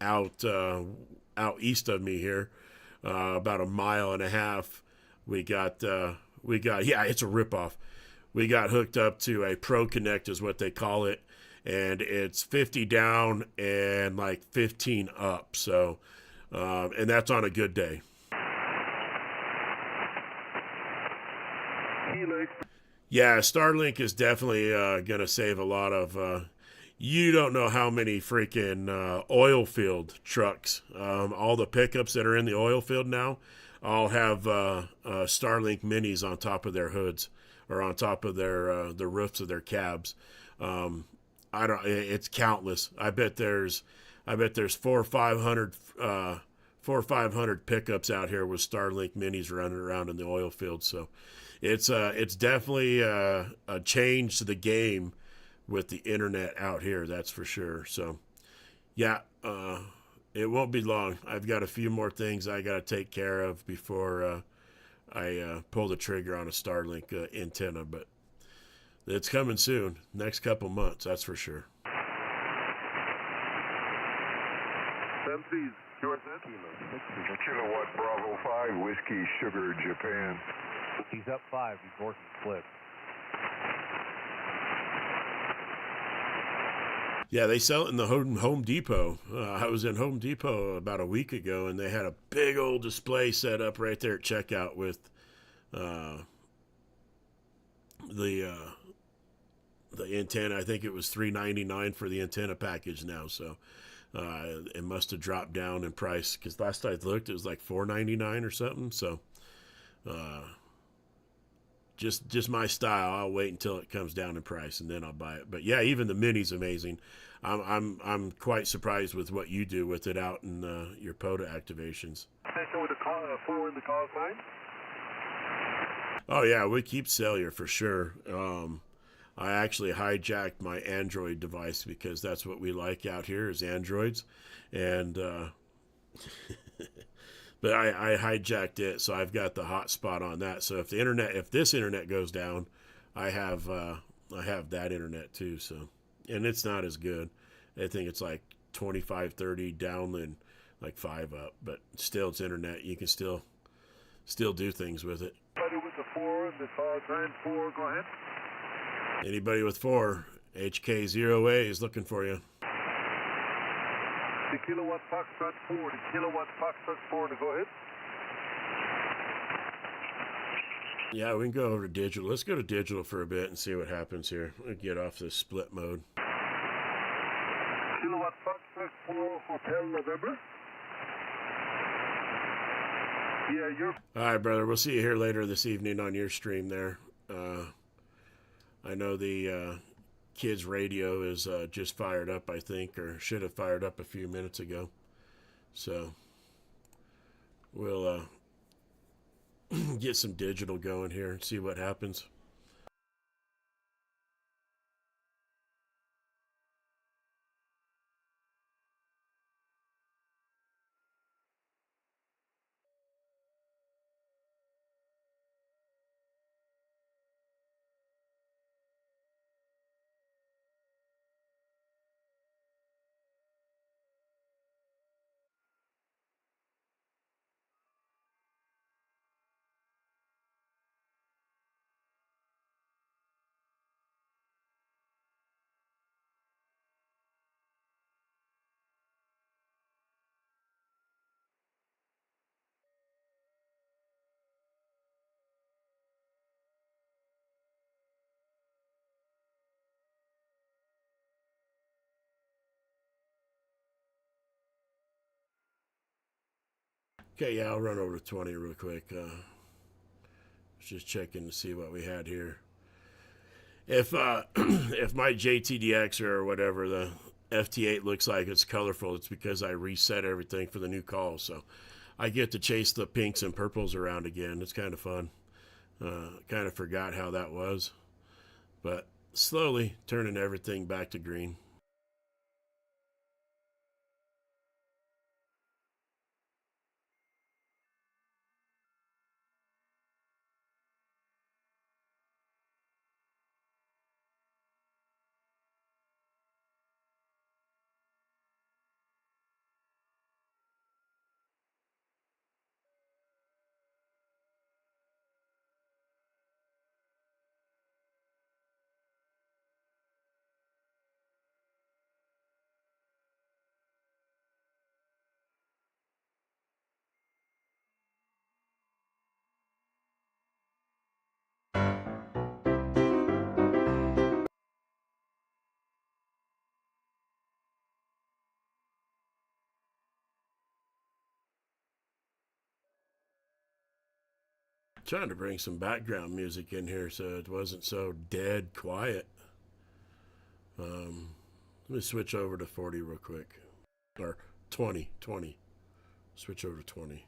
out east of me here, about a mile and a half, we got it's a ripoff. We got hooked up to a Pro Connect is what they call it, and it's 50 down and like 15 up. So, and that's on a good day. Yeah, Starlink is definitely going to save a lot of. You don't know how many freaking oil field trucks. All the pickups that are in the oil field now all have Starlink minis on top of their hoods or on top of their the roofs of their cabs. It's countless. I bet there's 400 or 500 pickups out here with Starlink minis running around in the oil field. So it's definitely a change to the game with the internet out here, that's for sure. So yeah, it won't be long. I've got a few more things I got to take care of before I pull the trigger on a Starlink antenna, but it's coming soon, next couple months, that's for sure. Kilowatt Bravo 5, Whiskey Sugar, Japan. He's up 5. He's working split. Yeah, they sell it in the Home Depot. I was in Home Depot about a week ago, and they had a big old display set up right there at checkout with the antenna. I think it was $3.99 for the antenna package now. So it must have dropped down in price because last I looked, it was like $4.99 or something. So just my style. I'll wait until it comes down in price and then I'll buy it. But yeah, even the mini's amazing. I'm quite surprised with what you do with it out in your POTA activations. With the 4 in the call sign? Oh yeah, we keep cellular for sure. I actually hijacked my Android device because that's what we like out here is Androids, and but I hijacked it, so I've got the hotspot on that. So if this internet goes down, I have that internet too. So, and it's not as good. I think it's like 25, 30 down and like 5 up, but still it's internet. You can still do things with it. Anybody with the 4, the call sign 4, go ahead. Anybody with 4, HK0A is looking for you. The Kilowatt Foxtrot 4, the Kilowatt Foxtrot 4, to go ahead. Yeah, we can go over to digital. Let's go to digital for a bit and see what happens here. We'll get off this split mode. Kilowatt Foxtrot 4, Hotel November. Yeah, you're... All right, brother. We'll see you here later this evening on your stream there. I know the kids' radio is just fired up, I think, or should have fired up a few minutes ago. So we'll get some digital going here and see what happens. Okay, yeah, I'll run over to 20 real quick. Just checking to see what we had here. If if my JTDXer or whatever, the FT8 looks like it's colorful, it's because I reset everything for the new call. So I get to chase the pinks and purples around again. It's kind of fun. Kind of forgot how that was, but slowly turning everything back to green. Trying to bring some background music in here so it wasn't so dead quiet. Let me switch over to 40 real quick. Or 20. Switch over to 20.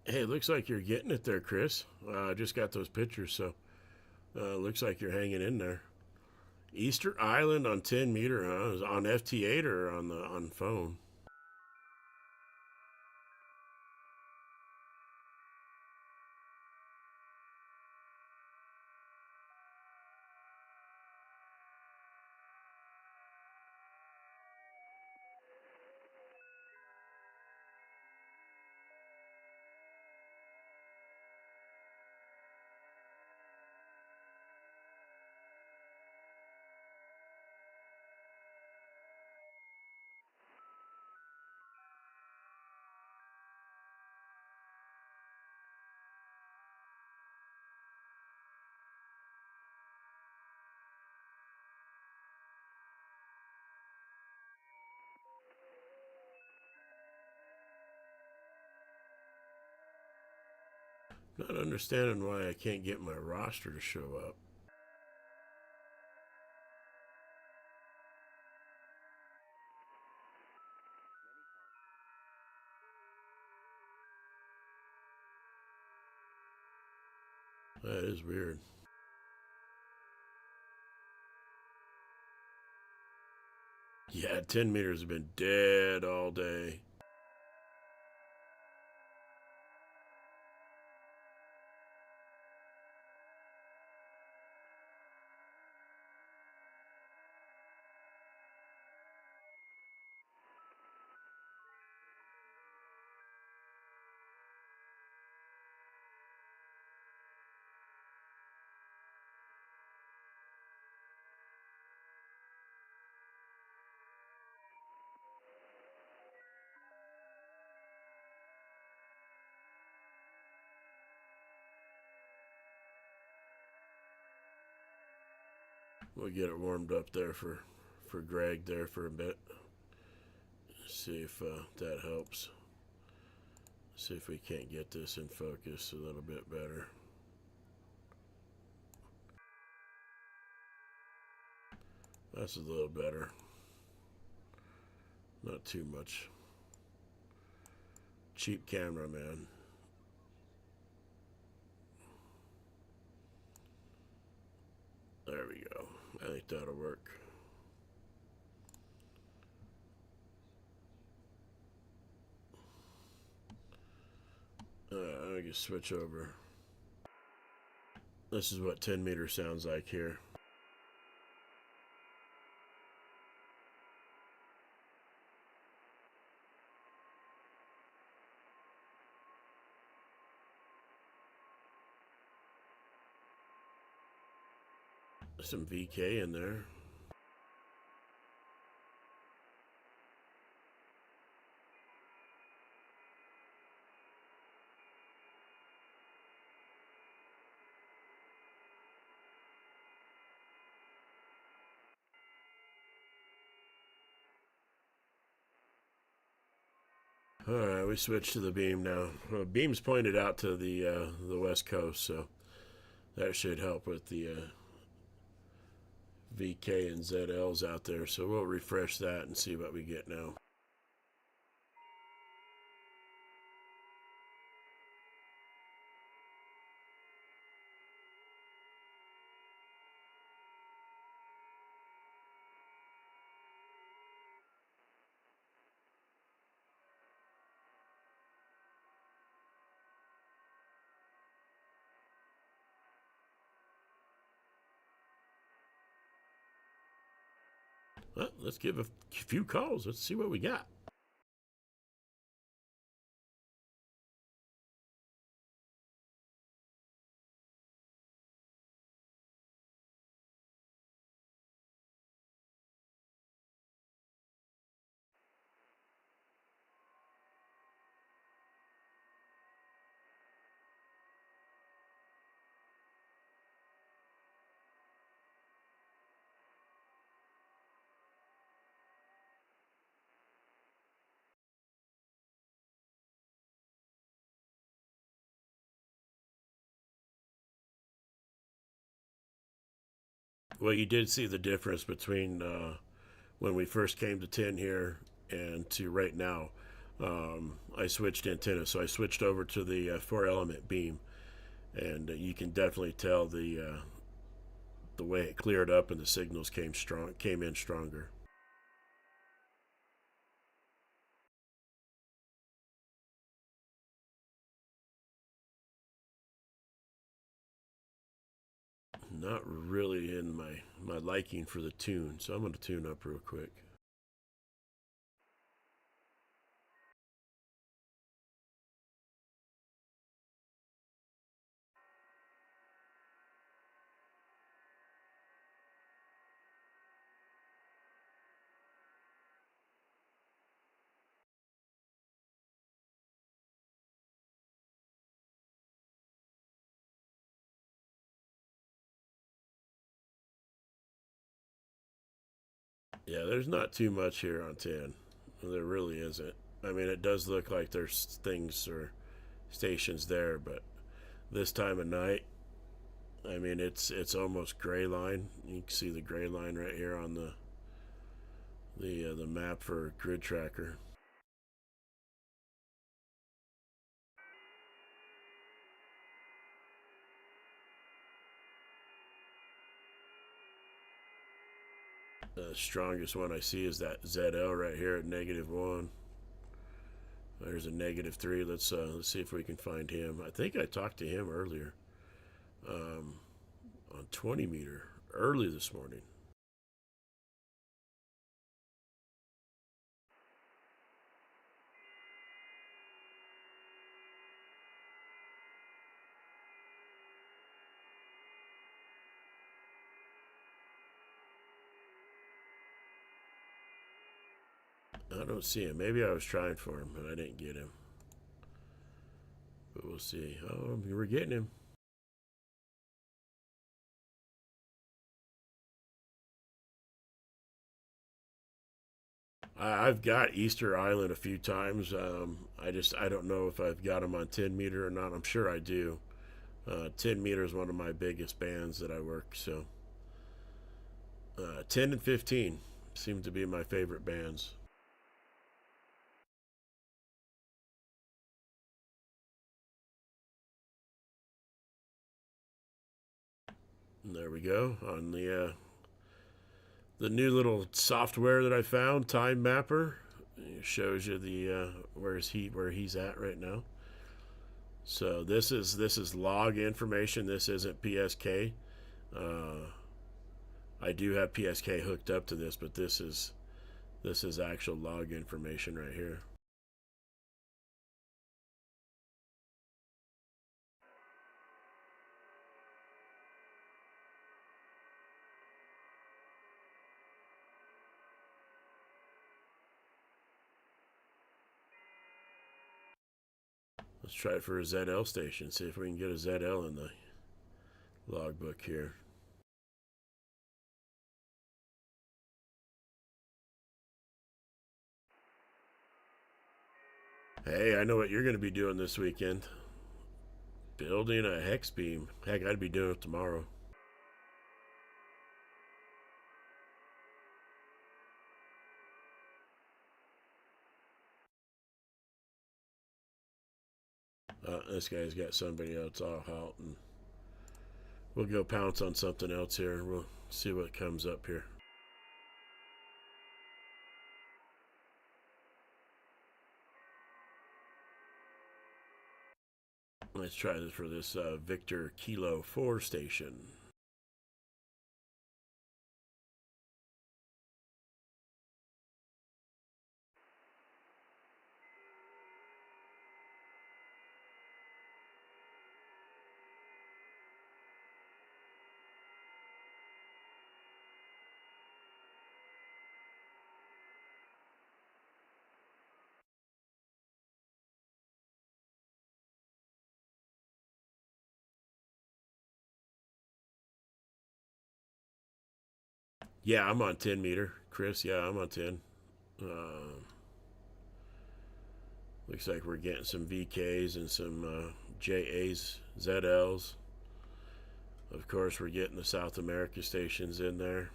Hey, looks like you're getting it there, Chris. I just got those pictures, so looks like you're hanging in there. Easter Island on 10 meter, huh? Is it on FT8 or on phone? Not understanding why I can't get my roster to show up. That is weird. Yeah, 10 meters have been dead all day. We'll get it warmed up there for Greg there for a bit. see if that helps. See if we can't get this in focus a little bit better. That's a little better. Not too much. Cheap camera, man. There we go. I think that'll work. I can switch over. This is what 10 meter sounds like here. Some VK in there. All right, we switched to the beam now. Well, beam's pointed out to the west coast, so that should help with the VK and ZLs out there. So we'll refresh that and see what we get now. Well, let's give a few calls. Let's see what we got. Well, you did see the difference between when we first came to 10 here and to right now. I switched antenna, so I switched over to the 4-element beam, and you can definitely tell the way it cleared up and the signals came in stronger. Not really in my liking for the tune, so I'm going to tune up real quick. Yeah, there's not too much here on 10. There really isn't. I mean, it does look like there's things or stations there, but this time of night, I mean, it's almost gray line. You can see the gray line right here on the map for grid tracker. The strongest one I see is that ZL right here at -1. There's a -3. Let's see if we can find him. I think I talked to him earlier on 20 meter early this morning. I don't see him. Maybe I was trying for him and I didn't get him. But we'll see. Oh, we're getting him. I've got Easter Island a few times. I don't know if I've got them on 10 meter or not. I'm sure I do. 10 meter is one of my biggest bands that I work. So 10 and 15 seem to be my favorite bands. And there we go on the new little software that I found, Time Mapper. It shows you the where he's at right now. So this is log information. This isn't PSK. I do have PSK hooked up to this, but this is actual log information right here. Let's try it for a ZL station. See if we can get a ZL in the logbook here. Hey, I know what you're going to be doing this weekend. Building a hex beam. Heck, I'd be doing it tomorrow. This guy's got somebody else all out, and we'll go pounce on something else here. We'll see what comes up here. Let's try this for this Victor Kilo 4 station. Yeah, I'm on 10 meter. Chris, yeah, I'm on 10. Looks like we're getting some VKs and some JAs, ZLs. Of course, we're getting the South America stations in there.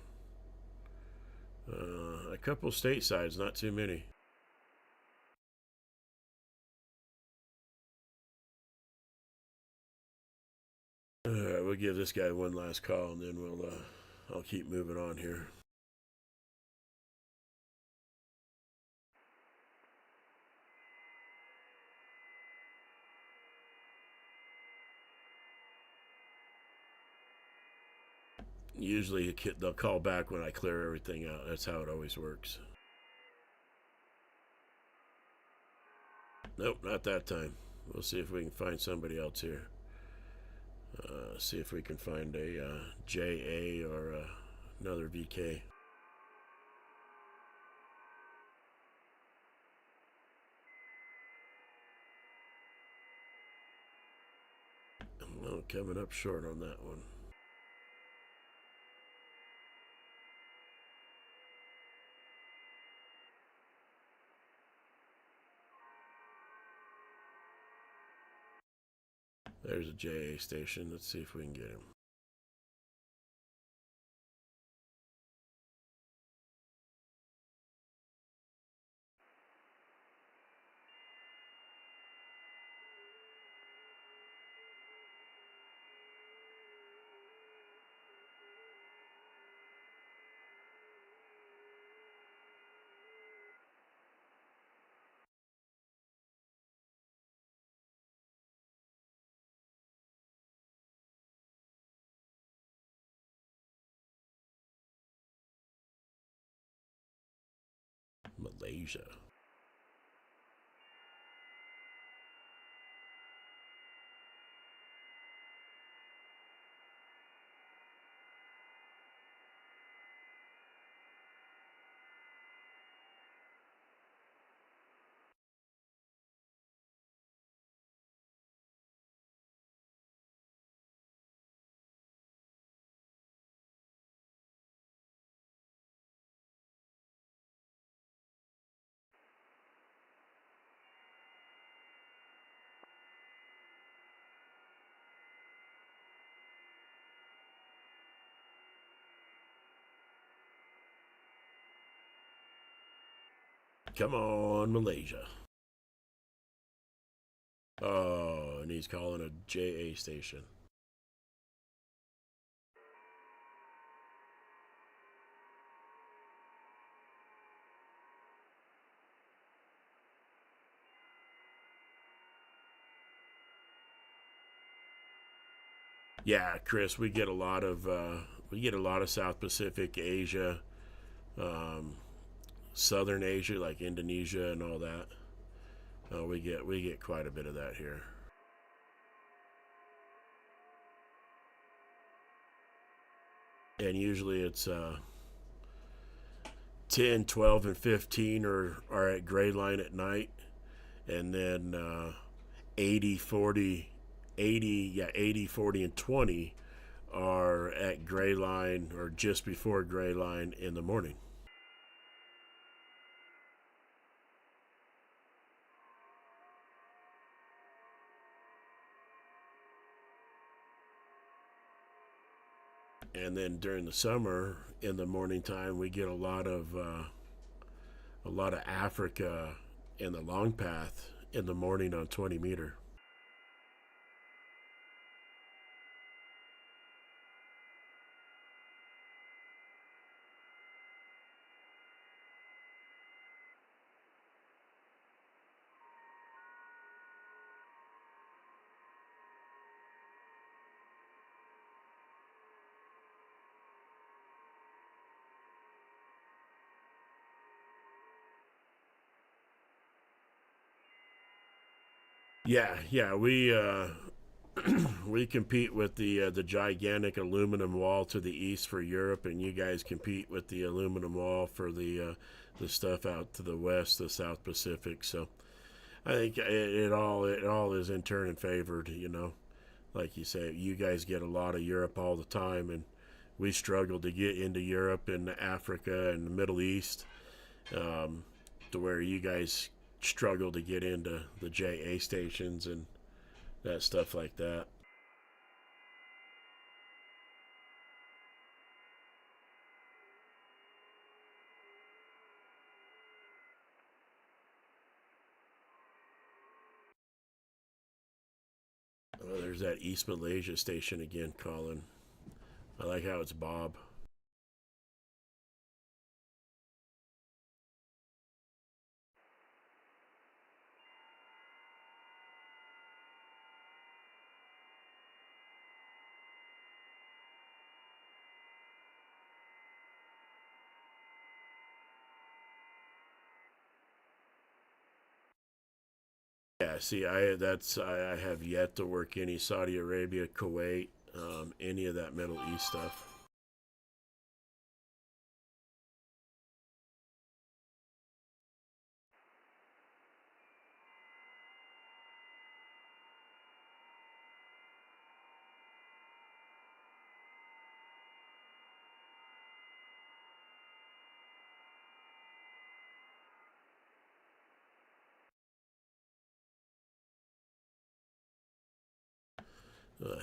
A couple statesides, not too many. All right, we'll give this guy one last call, and then I'll keep moving on here. Usually they'll call back when I clear everything out. That's how it always works. Nope, not that time. We'll see if we can find somebody else here. See if we can find a JA or another VK. Well, coming up short on that one. There's a JA station. Let's see if we can get him. Malaysia. Come on, Malaysia. Oh, and he's calling a JA station. Yeah, Chris, we get a lot of South Pacific, Asia, Southern Asia, like Indonesia and all that. We get quite a bit of that here. And usually it's 10, 12, and 15 are at gray line at night, and then 80, 40, 80, 40, and 20 are at gray line or just before gray line in the morning. And then during the summer, in the morning time, we get a lot of Africa in the long path in the morning on 20 meter. Yeah, we compete with the gigantic aluminum wall to the east for Europe, and you guys compete with the aluminum wall for the stuff out to the west, the South Pacific. So I think it all is in turn and favored. You know, like you say, you guys get a lot of Europe all the time, and we struggle to get into Europe and Africa and the Middle East, to where you guys struggle to get into the JA stations and that stuff like that. Oh, there's that East Malaysia station again calling. I like how it's Bob. Yeah, see, I have yet to work any Saudi Arabia, Kuwait, any of that Middle East stuff.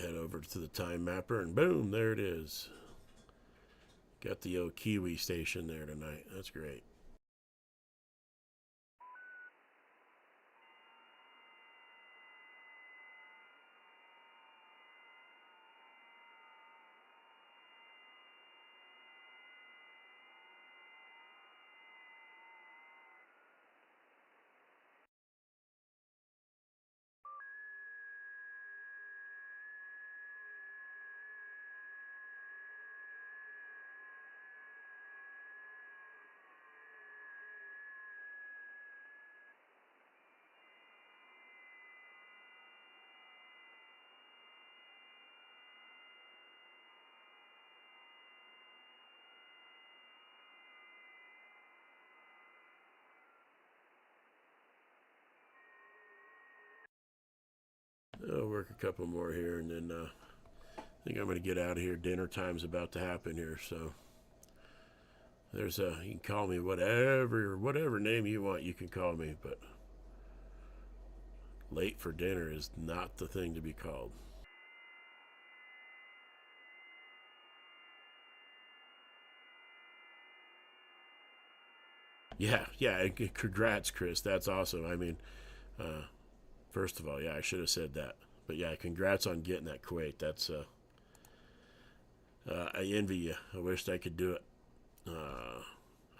Head over to the time mapper, and boom, there it is. Got the old Kiwi station there tonight. That's great. I'll work a couple more here, and then I think I'm going to get out of here. Dinner time's about to happen here, so you can call me whatever name you want. You can call me, but late for dinner is not the thing to be called. Yeah, and congrats, Chris. That's awesome. I mean, first of all, yeah, I should have said that. But yeah, congrats on getting that Kuwait. That's I envy you. I wished I could do it.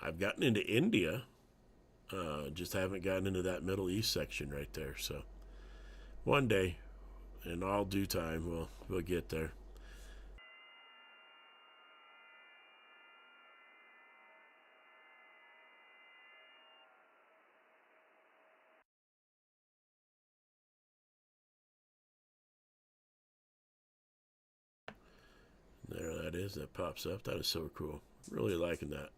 I've gotten into India, just haven't gotten into that Middle East section right there. So one day, in all due time, we'll get there. There that is. That pops up. That is so cool. Really liking that.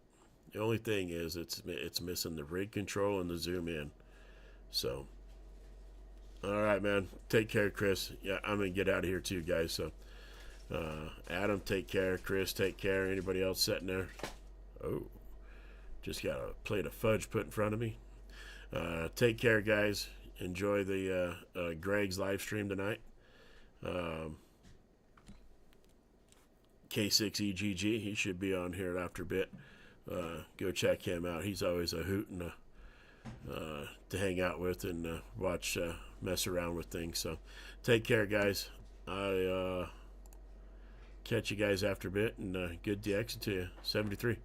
The only thing is it's missing the rig control and the zoom in. So, all right, man. Take care, Chris. Yeah, I'm going to get out of here too, guys. So, Adam, take care. Chris, take care. Anybody else sitting there? Oh, just got a plate of fudge put in front of me. Take care, guys. Enjoy the Greg's live stream tonight. K6EGG, he should be on here after a bit. Go check him out. He's always a hoot and to hang out with and watch, mess around with things. So take care, guys. I catch you guys after a bit, and good DXer to you. 73.